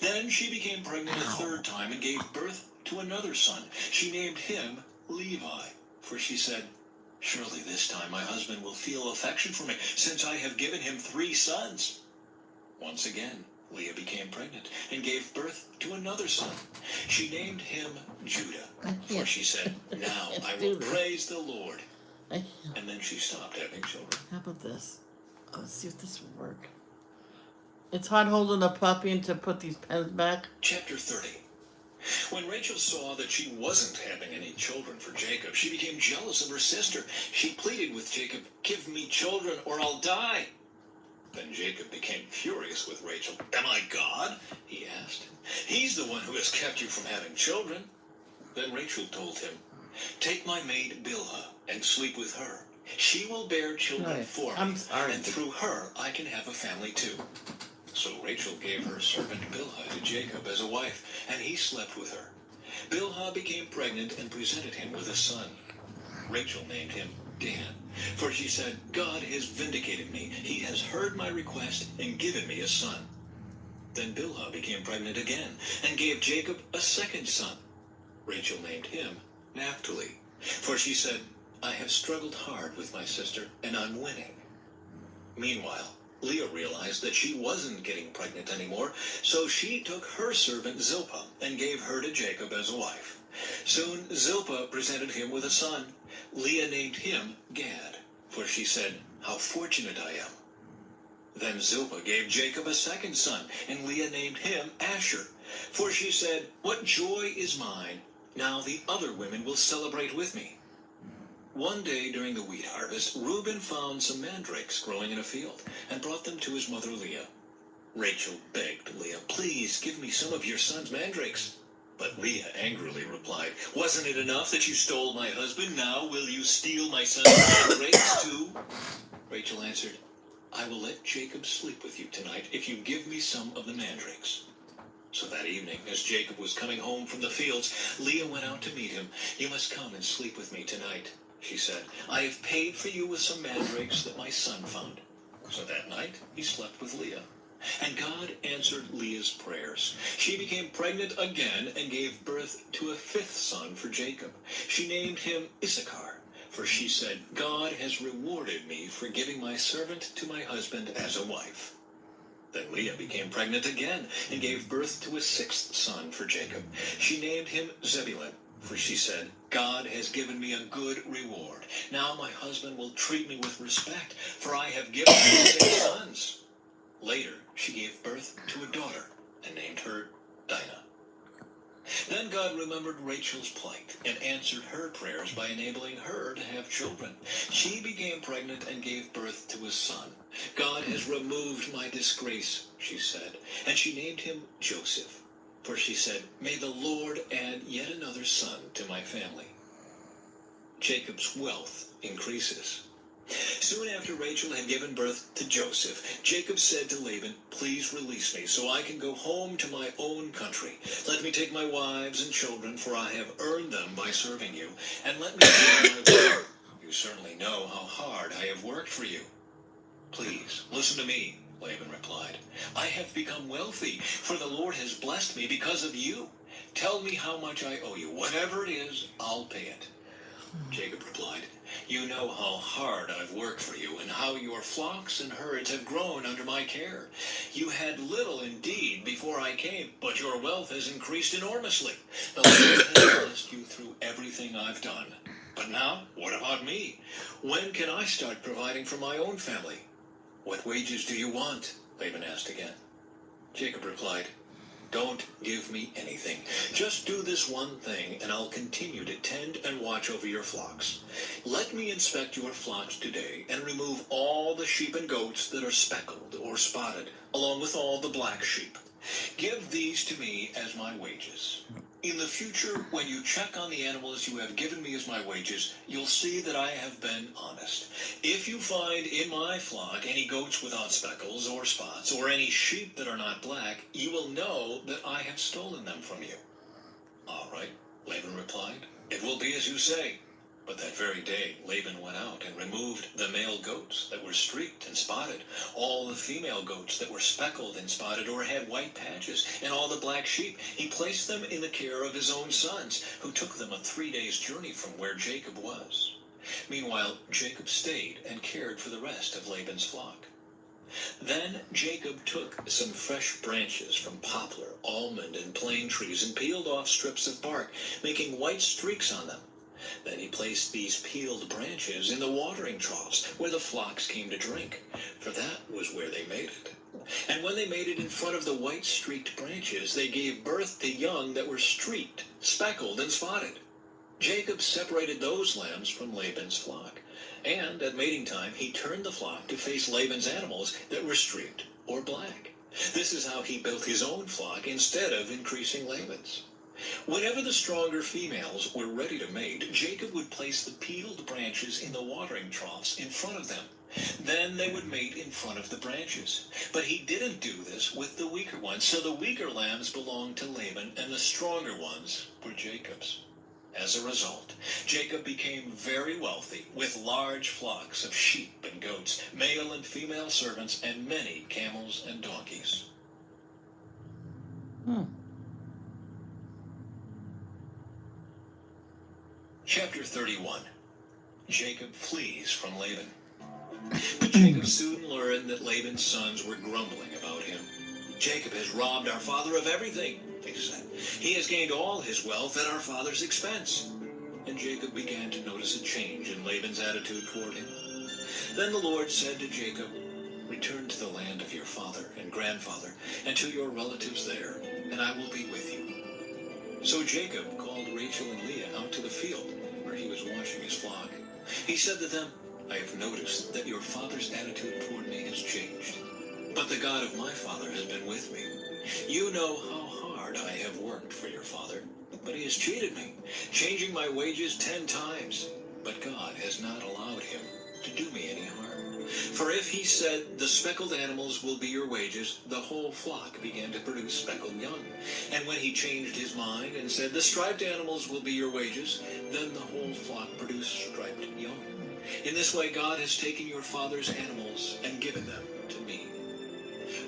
Then she became pregnant a third time and gave birth to another son. She named him Levi, for she said, surely this time my husband will feel affection for me, since I have given him 3 sons. Once again, Leah became pregnant and gave birth to another son. She named him Judah, for she said, now I will praise the Lord. And then she stopped having children. How about this? Let's see if this will work. It's hard holding a puppy and to put these pens back. Chapter 30. When Rachel saw that she wasn't having any children for Jacob, she became jealous of her sister. She pleaded with Jacob, give me children or I'll die. Then Jacob became furious with Rachel. Am I God? He asked. He's the one who has kept you from having children. Then Rachel told him, take my maid Bilhah and sleep with her. She will bear children for me, and through her I can have a family too. So Rachel gave her servant Bilhah to Jacob as a wife, and he slept with her. Bilhah became pregnant and presented him with a son. Rachel named him Dan, for she said, God has vindicated me. He has heard my request and given me a son. Then Bilhah became pregnant again and gave Jacob a second son. Rachel named him Naphtali, for she said, I have struggled hard with my sister, and I'm winning. Meanwhile, Leah realized that she wasn't getting pregnant anymore, so she took her servant Zilpah and gave her to Jacob as a wife. Soon Zilpah presented him with a son. Leah named him Gad, for she said, how fortunate I am. Then Zilpah gave Jacob a second son, and Leah named him Asher, for she said, what joy is mine! Now the other women will celebrate with me. One day during the wheat harvest, Reuben found some mandrakes growing in a field and brought them to his mother Leah. Rachel begged Leah, please give me some of your son's mandrakes. But Leah angrily replied, wasn't it enough that you stole my husband? Now will you steal my son's mandrakes too? Rachel answered, I will let Jacob sleep with you tonight if you give me some of the mandrakes. So that evening, as Jacob was coming home from the fields, Leah went out to meet him. You must come and sleep with me tonight, she said. I have paid for you with some mandrakes that my son found. So that night, he slept with Leah. And God answered Leah's prayers. She became pregnant again and gave birth to a 5th son for Jacob. She named him Issachar, for she said, God has rewarded me for giving my servant to my husband as a wife. Then Leah became pregnant again and gave birth to a 6th son for Jacob. She named him Zebulun, for she said, God has given me a good reward. Now my husband will treat me with respect, for I have given him 6 sons. Later, she gave birth to a daughter and named her Dinah. Then God remembered Rachel's plight and answered her prayers by enabling her to have children. She became pregnant and gave birth to a son. God has removed my disgrace, she said, and she named him Joseph. For she said, "May the Lord add yet another son to my family." Jacob's wealth increases. Soon after Rachel had given birth to Joseph, Jacob said to Laban, "Please release me so I can go home to my own country. Let me take my wives and children, for I have earned them by serving you, and let me take my wife. You certainly know how hard I have worked for you." "Please, listen to me," Laban replied. "I have become wealthy, for the Lord has blessed me because of you. Tell me how much I owe you. Whatever it is, I'll pay it." Jacob replied, "You know how hard I've worked for you, and how your flocks and herds have grown under my care. You had little indeed before I came, but your wealth has increased enormously. The Lord has blessed you through everything I've done. But now, what about me? When can I start providing for my own family?" "What wages do you want?" Laban asked again. Jacob replied, "Don't give me anything. Just do this one thing, and I'll continue to tend and watch over your flocks. Let me inspect your flocks today and remove all the sheep and goats that are speckled or spotted, along with all the black sheep. Give these to me as my wages. In the future, when you check on the animals you have given me as my wages, you'll see that I have been honest. If you find in my flock any goats without speckles or spots, or any sheep that are not black, you will know that I have stolen them from you." "All right," Laban replied. "It will be as you say." But that very day Laban went out and removed the male goats that were streaked and spotted, all the female goats that were speckled and spotted or had white patches, and all the black sheep. He placed them in the care of his own sons, who took them a 3 days' journey from where Jacob was. Meanwhile, Jacob stayed and cared for the rest of Laban's flock. Then Jacob took some fresh branches from poplar, almond, and plane trees and peeled off strips of bark, making white streaks on them. Then he placed these peeled branches in the watering troughs where the flocks came to drink, for that was where they mated. And when they mated in front of the white streaked branches, they gave birth to young that were streaked, speckled, and spotted. Jacob separated those lambs from Laban's flock, and at mating time he turned the flock to face Laban's animals that were streaked or black. This is how he built his own flock instead of increasing Laban's. Whenever the stronger females were ready to mate, Jacob would place the peeled branches in the watering troughs in front of them. Then they would mate in front of the branches. But he didn't do this with the weaker ones, so the weaker lambs belonged to Laban, and the stronger ones were Jacob's. As a result, Jacob became very wealthy, with large flocks of sheep and goats, male and female servants, and many camels and donkeys. Chapter 31. Jacob flees from Laban. But Jacob soon learned that Laban's sons were grumbling about him. "Jacob has robbed our father of everything," they said. "He has gained all his wealth at our father's expense." And Jacob began to notice a change in Laban's attitude toward him. Then the Lord said to Jacob, "Return to the land of your father and grandfather, and to your relatives there, and I will be with you." So Jacob called Rachel and Leah out to the field where he was watching his flock. He said to them, "I have noticed that your father's attitude toward me has changed, but the God of my father has been with me. You know how hard I have worked for your father, but he has cheated me, changing my wages 10 times. But God has not allowed him to do me any harm. For if he said, 'The speckled animals will be your wages,' the whole flock began to produce speckled young. And when he changed his mind and said, 'The striped animals will be your wages,' then the whole flock produced striped young. In this way God has taken your father's animals and given them to me."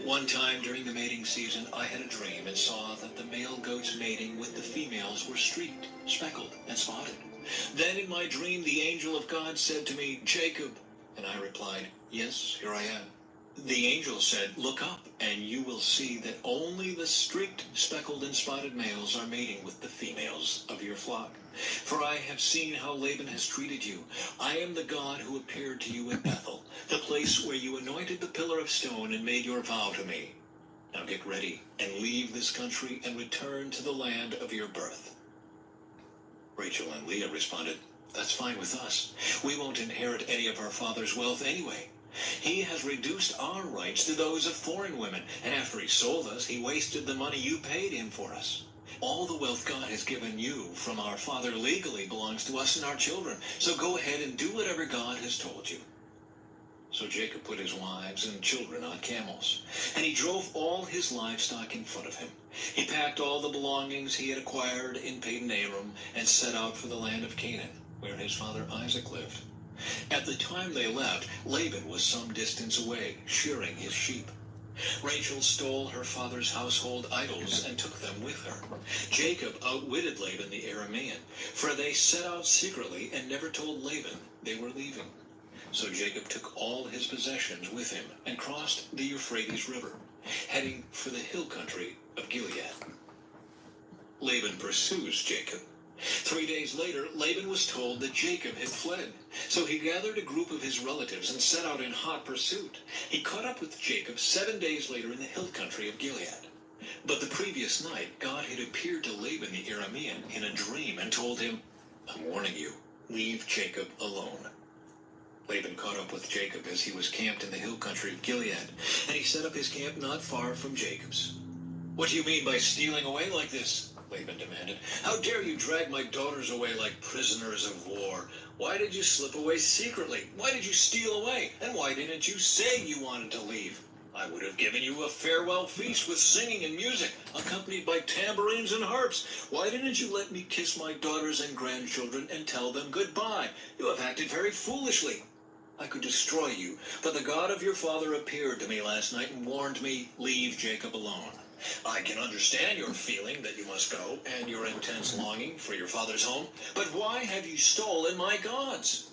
One time during the mating season, I had a dream and saw that the male goats mating with the females were streaked, speckled, and spotted. Then in my dream, the angel of God said to me, "Jacob." And I replied, "Yes, here I am." The angel said, "Look up, and you will see that only the streaked, speckled, and spotted males are mating with the females of your flock. For I have seen how Laban has treated you. I am the God who appeared to you at Bethel, the place where you anointed the pillar of stone and made your vow to me. Now get ready and leave this country and return to the land of your birth." Rachel and Leah responded, "That's fine with us. We won't inherit any of our father's wealth anyway. He has reduced our rights to those of foreign women, and after he sold us, he wasted the money you paid him for us. All the wealth God has given you from our father legally belongs to us and our children. So go ahead and do whatever God has told you. So Jacob put his wives and children on camels, and he drove all his livestock in front of him. He packed all the belongings he had acquired in Padan-aram and set out for the land of Canaan, where his father Isaac lived. At the time they left, Laban was some distance away, shearing his sheep. Rachel stole her father's household idols and took them with her. Jacob outwitted Laban the Aramean, for they set out secretly and never told Laban they were leaving. So Jacob took all his possessions with him and crossed the Euphrates River, heading for the hill country of Gilead. Laban pursues Jacob. 3 days later, Laban was told that Jacob had fled. So he gathered a group of his relatives and set out in hot pursuit. He caught up with Jacob 7 days later in the hill country of Gilead. But the previous night, God had appeared to Laban the Aramean in a dream and told him, "I'm warning you, leave Jacob alone." Laban caught up with Jacob as he was camped in the hill country of Gilead, and he set up his camp not far from Jacob's. "What do you mean by stealing away like this?" Laban demanded. "How dare you drag my daughters away like prisoners of war? Why did you slip away secretly? Why did you steal away? And why didn't you say you wanted to leave? I would have given you a farewell feast with singing and music, accompanied by tambourines and harps. Why didn't you let me kiss my daughters and grandchildren and tell them goodbye? You have acted very foolishly. I could destroy you, but the God of your father appeared to me last night and warned me, leave Jacob alone. I can understand your feeling that you must go, and your intense longing for your father's home, but why have you stolen my gods?"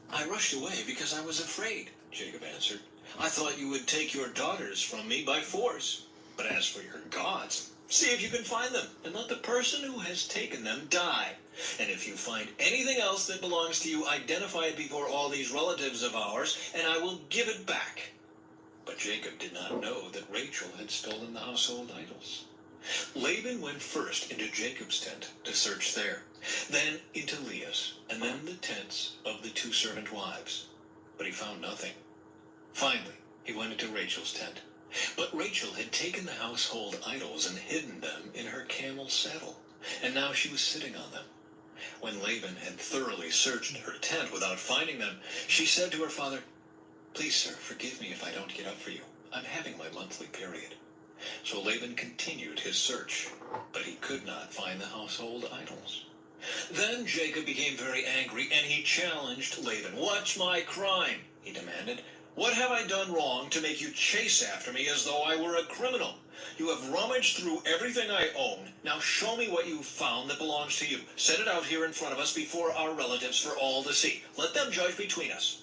"I rushed away because I was afraid," Jacob answered. "I thought you would take your daughters from me by force. But as for your gods, see if you can find them, and let the person who has taken them die. And if you find anything else that belongs to you, identify it before all these relatives of ours, and I will give it back." But Jacob did not know that Rachel had stolen the household idols. Laban went first into Jacob's tent to search there, then into Leah's, and then the tents of the 2 servant wives. But he found nothing. Finally, he went into Rachel's tent. But Rachel had taken the household idols and hidden them in her camel's saddle, and now she was sitting on them. When Laban had thoroughly searched her tent without finding them, she said to her father, "Please, sir, forgive me if I don't get up for you. I'm having my monthly period." So Laban continued his search, but he could not find the household idols. Then Jacob became very angry, and he challenged Laban. "What's my crime?" he demanded. "What have I done wrong to make you chase after me as though I were a criminal? You have rummaged through everything I own. Now show me what you've found that belongs to you. Set it out here in front of us before our relatives for all to see. Let them judge between us.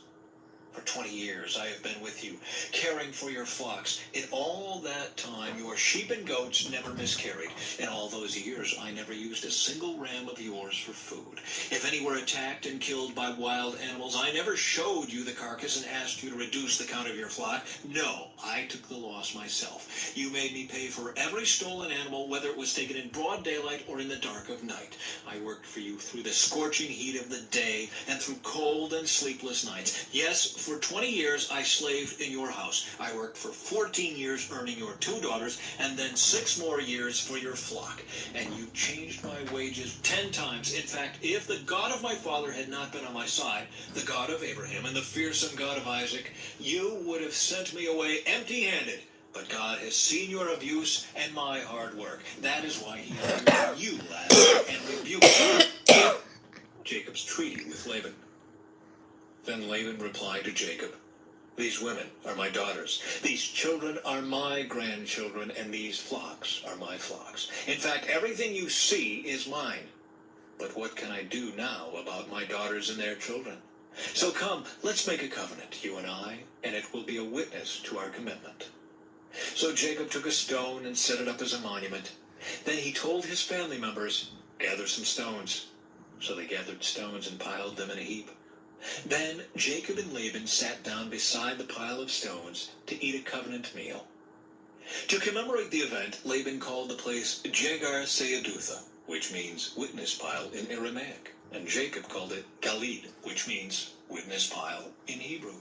For 20 years I have been with you, caring for your flocks. In all that time your sheep and goats never miscarried. In all those years I never used a single ram of yours for food. If any were attacked and killed by wild animals, I never showed you the carcass and asked you to reduce the count of your flock. No, I took the loss myself. You made me pay for every stolen animal, whether it was taken in broad daylight or in the dark of night. I worked for you through the scorching heat of the day and through cold and sleepless nights. Yes, for 20 years I slaved in your house. I worked for 14 years earning your 2 daughters, and then 6 more years for your flock. And you changed my wages 10 times. In fact, if the God of my father had not been on my side, the God of Abraham and the fearsome God of Isaac, you would have sent me away empty-handed. But God has seen your abuse and my hard work. That is why he appeared to you last night and rebuked you." Jacob's treaty with Laban. Then Laban replied to Jacob, "These women are my daughters, these children are my grandchildren, and these flocks are my flocks. In fact, everything you see is mine. But what can I do now about my daughters and their children? So come, let's make a covenant, you and I, and it will be a witness to our commitment." So Jacob took a stone and set it up as a monument. Then he told his family members, "Gather some stones." So they gathered stones and piled them in a heap. Then Jacob and Laban sat down beside the pile of stones to eat a covenant meal. To commemorate the event, Laban called the place Jegar Sahadutha, which means witness pile in Aramaic, and Jacob called it Galid, which means witness pile in Hebrew.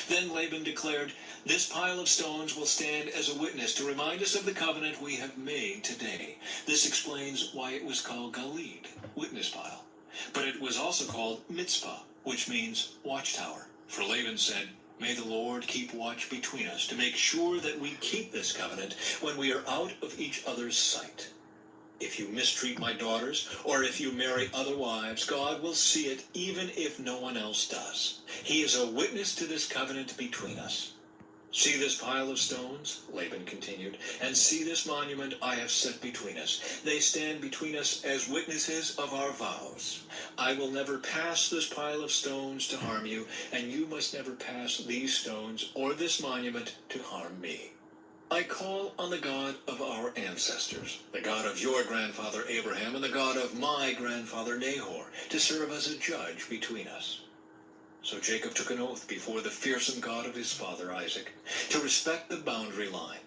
Then Laban declared, "This pile of stones will stand as a witness to remind us of the covenant we have made today." This explains why it was called Galid, witness pile. But it was also called Mitzpah, which means watchtower. For Laban said, "May the Lord keep watch between us to make sure that we keep this covenant when we are out of each other's sight. If you mistreat my daughters, or if you marry other wives, God will see it even if no one else does. He is a witness to this covenant between us." "See this pile of stones," Laban continued, "and see this monument I have set between us. They stand between us as witnesses of our vows. I will never pass this pile of stones to harm you, and you must never pass these stones or this monument to harm me. I call on the God of our ancestors, the God of your grandfather Abraham and the God of my grandfather Nahor, to serve as a judge between us." So Jacob took an oath before the fearsome God of his father Isaac to respect the boundary line.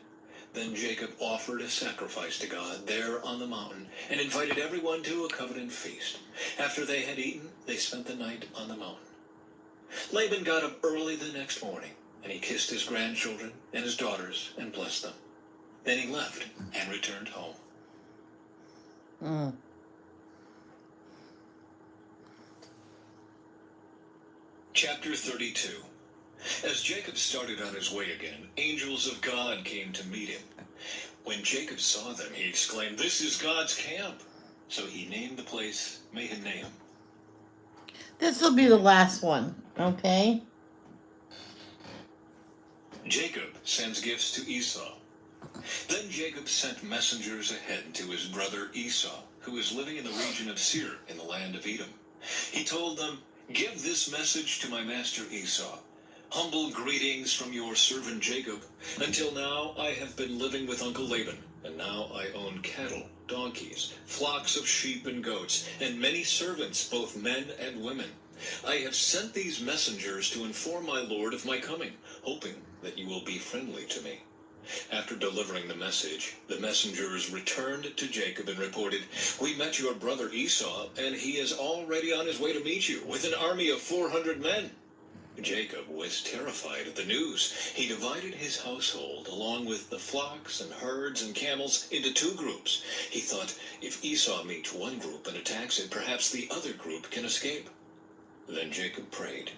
Then Jacob offered a sacrifice to God there on the mountain and invited everyone to a covenant feast. After they had eaten, they spent the night on the mountain. Laban got up early the next morning, and he kissed his grandchildren and his daughters and blessed them. Then he left and returned home. Mm. Chapter 32. As Jacob started on his way again, angels of God came to meet him. When Jacob saw them, he exclaimed, "This is God's camp." So he named the place Mahanaim. This will be the last one, okay? Jacob sends gifts to Esau. Then Jacob sent messengers ahead to his brother Esau, who was living in the region of Seir in the land of Edom. He told them, "Give this message to my master Esau. Humble greetings from your servant Jacob. Until now I have been living with Uncle Laban, and now I own cattle, donkeys, flocks of sheep and goats, and many servants, both men and women. I have sent these messengers to inform my lord of my coming, hoping that you will be friendly to me." After delivering the message, the messengers returned to Jacob and reported, "We met your brother Esau, and he is already on his way to meet you with an army of 400 men. Jacob was terrified at the news. He divided his household, along with the flocks and herds and camels, into two groups. He thought, if Esau meets one group and attacks it, perhaps the other group can escape. Then Jacob prayed,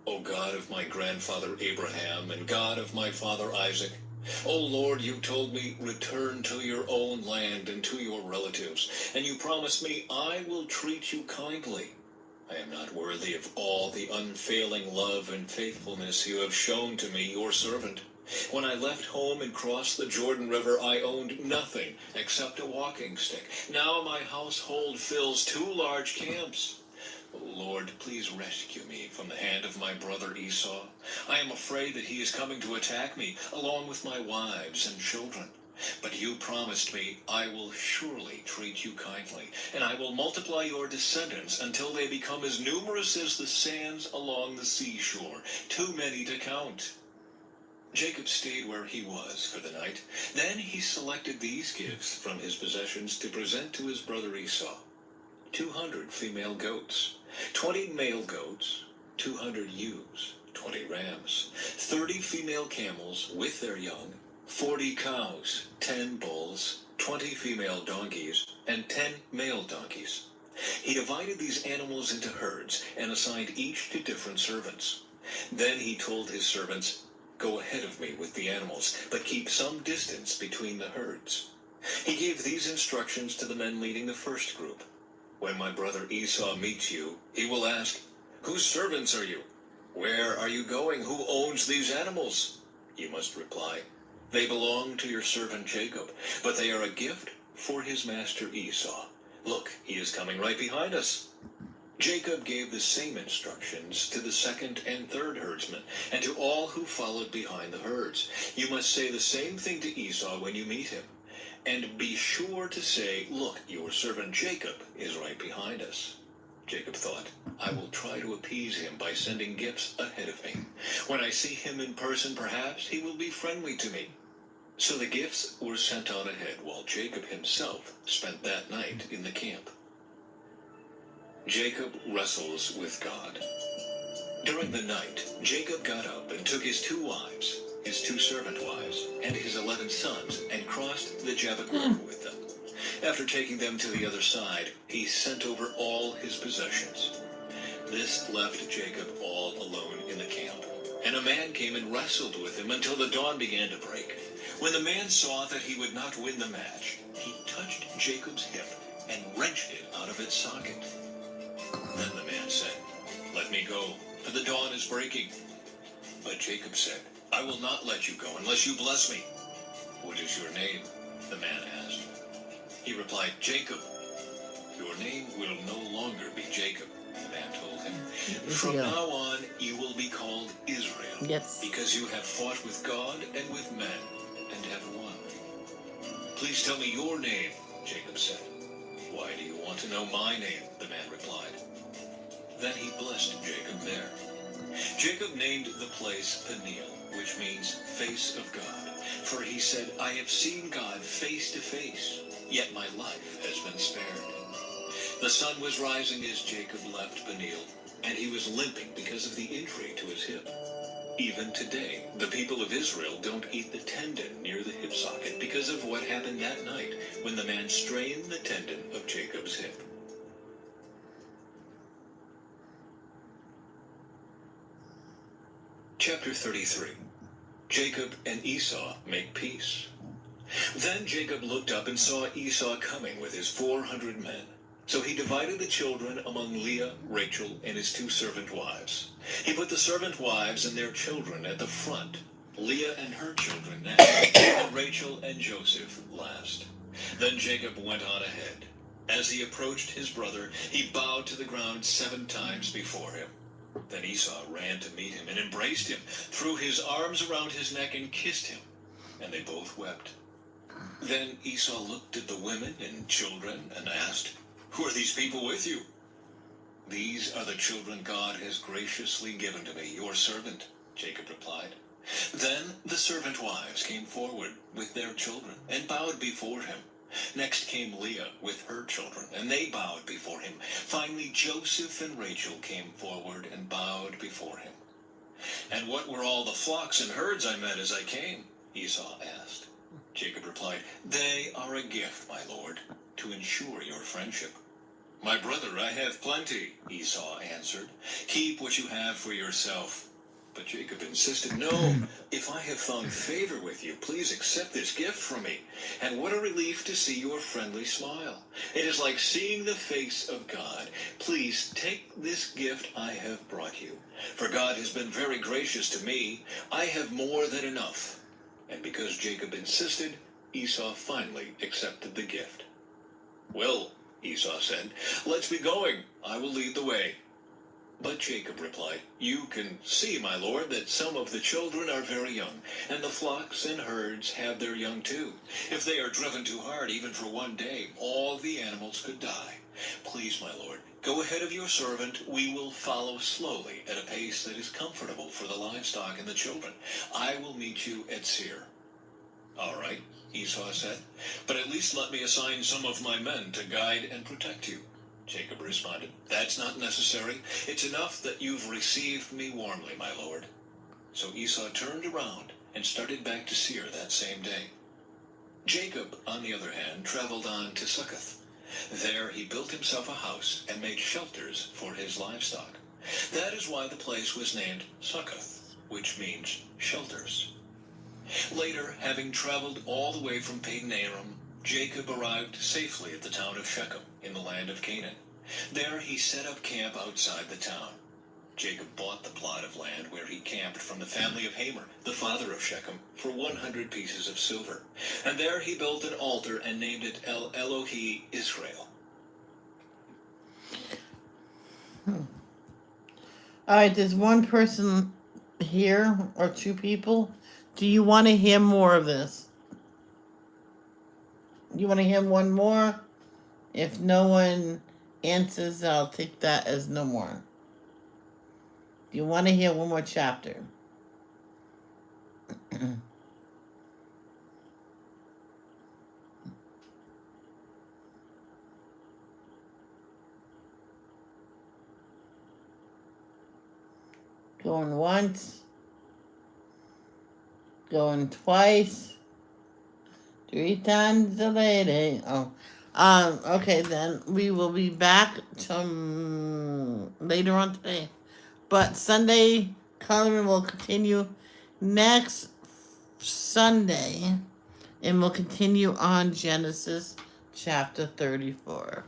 "O God of my grandfather Abraham and God of my father Isaac, O Lord, you told me, return to your own land and to your relatives, and you promised me, I will treat you kindly. I am not worthy of all the unfailing love and faithfulness you have shown to me, your servant. When I left home and crossed the Jordan River, I owned nothing except a walking stick. Now my household fills 2 large camps. Lord, please rescue me from the hand of my brother Esau. I am afraid that he is coming to attack me, along with my wives and children. But you promised me, I will surely treat you kindly, and I will multiply your descendants until they become as numerous as the sands along the seashore, too many to count." Jacob stayed where he was for the night. Then he selected these gifts from his possessions to present to his brother Esau: 200 female goats, 20 male goats, 200 ewes, 20 rams, 30 female camels with their young, 40 cows, 10 bulls, 20 female donkeys, and 10 male donkeys. He divided these animals into herds and assigned each to different servants. Then he told his servants, "Go ahead of me with the animals, but keep some distance between the herds." He gave these instructions to the men leading the first group: "When my brother Esau meets you, he will ask, 'Whose servants are you? Where are you going? Who owns these animals?' You must reply, 'They belong to your servant Jacob, but they are a gift for his master Esau. Look, he is coming right behind us.'" Jacob gave the same instructions to the second and third herdsmen, and to all who followed behind the herds. "You must say the same thing to Esau when you meet him. And be sure to say, 'Look, your servant Jacob is right behind us.'" Jacob thought, "I will try to appease him by sending gifts ahead of me. When I see him in person, perhaps he will be friendly to me." So the gifts were sent on ahead, while Jacob himself spent that night in the camp. Jacob wrestles with God. During the night, Jacob got up and took his 2 wives, his 2 servant wives, and his 11 sons, and crossed the Jabbok River with them. After taking them to the other side, he sent over all his possessions. This left Jacob all alone in the camp. And a man came and wrestled with him until the dawn began to break. When the man saw that he would not win the match, he touched Jacob's hip and wrenched it out of its socket. Then the man said, "Let me go, for the dawn is breaking." But Jacob said, "I will not let you go unless you bless me." "What is your name?" the man asked. He replied, "Jacob." "Your name will no longer be Jacob," the man told him. "From now on, you will be called Israel. Yes. Because you have fought with God and with men and have won." "Please tell me your name," Jacob said. "Why do you want to know my name?" the man replied. Then he blessed Jacob there. Jacob named the place Peniel, which means face of God. For he said, "I have seen God face to face, yet my life has been spared." The sun was rising as Jacob left Peniel, and he was limping because of the injury to his hip. Even today, the people of Israel don't eat the tendon near the hip socket because of what happened that night when the man strained the tendon of Jacob's hip. Chapter 33. Jacob and Esau make peace. Then Jacob looked up and saw Esau coming with his 400 men. So he divided the children among Leah, Rachel, and his 2 servant wives. He put the servant wives and their children at the front, Leah and her children next, and Rachel and Joseph last. Then Jacob went on ahead. As he approached his brother, he bowed to the ground 7 times before him. Then Esau ran to meet him and embraced him, threw his arms around his neck and kissed him, and they both wept. Then Esau looked at the women and children and asked, "Who are these people with you?" "These are the children God has graciously given to me, your servant," Jacob replied. Then the servant wives came forward with their children and bowed before him. Next came Leah with her children, and they bowed before him. Finally, Joseph and Rachel came forward and bowed before him. "And what were all the flocks and herds I met as I came?" Esau asked. Jacob replied, "They are a gift, my lord, to ensure your friendship." "My brother, I have plenty," Esau answered. "Keep what you have for yourself." But Jacob insisted, "No, if I have found favor with you, please accept this gift from me. And what a relief to see your friendly smile. It is like seeing the face of God. Please take this gift I have brought you. For God has been very gracious to me. I have more than enough." And because Jacob insisted, Esau finally accepted the gift. "Well," Esau said, "let's be going. I will lead the way." But Jacob replied, "You can see, my lord, that some of the children are very young, and the flocks and herds have their young too. If they are driven too hard, even for one day, all the animals could die. Please, my lord, go ahead of your servant. We will follow slowly at a pace that is comfortable for the livestock and the children. I will meet you at Seir." "All right," Esau said, "but at least let me assign some of my men to guide and protect you." Jacob responded, "That's not necessary. It's enough that you've received me warmly, my lord." So Esau turned around and started back to Seir that same day. Jacob, on the other hand, traveled on to Succoth. There he built himself a house and made shelters for his livestock. That is why the place was named Succoth, which means shelters. Later, having traveled all the way from Padan Aram, Jacob arrived safely at the town of Shechem in the land of Canaan. There he set up camp outside the town. Jacob bought the plot of land where he camped from the family of Hamor, the father of Shechem, for 100 pieces of silver. And there he built an altar and named it El Elohe Israel. All right, there's one person here or 2 people. Do you want to hear more of this? You want to hear one more? If no one answers, I'll take that as no more. Do you want to hear one more chapter? Going once. Going twice. 3 times a lady. Oh. Okay, then we will be back later on today. But Sunday coloring will continue next Sunday. And we'll continue on Genesis chapter 34.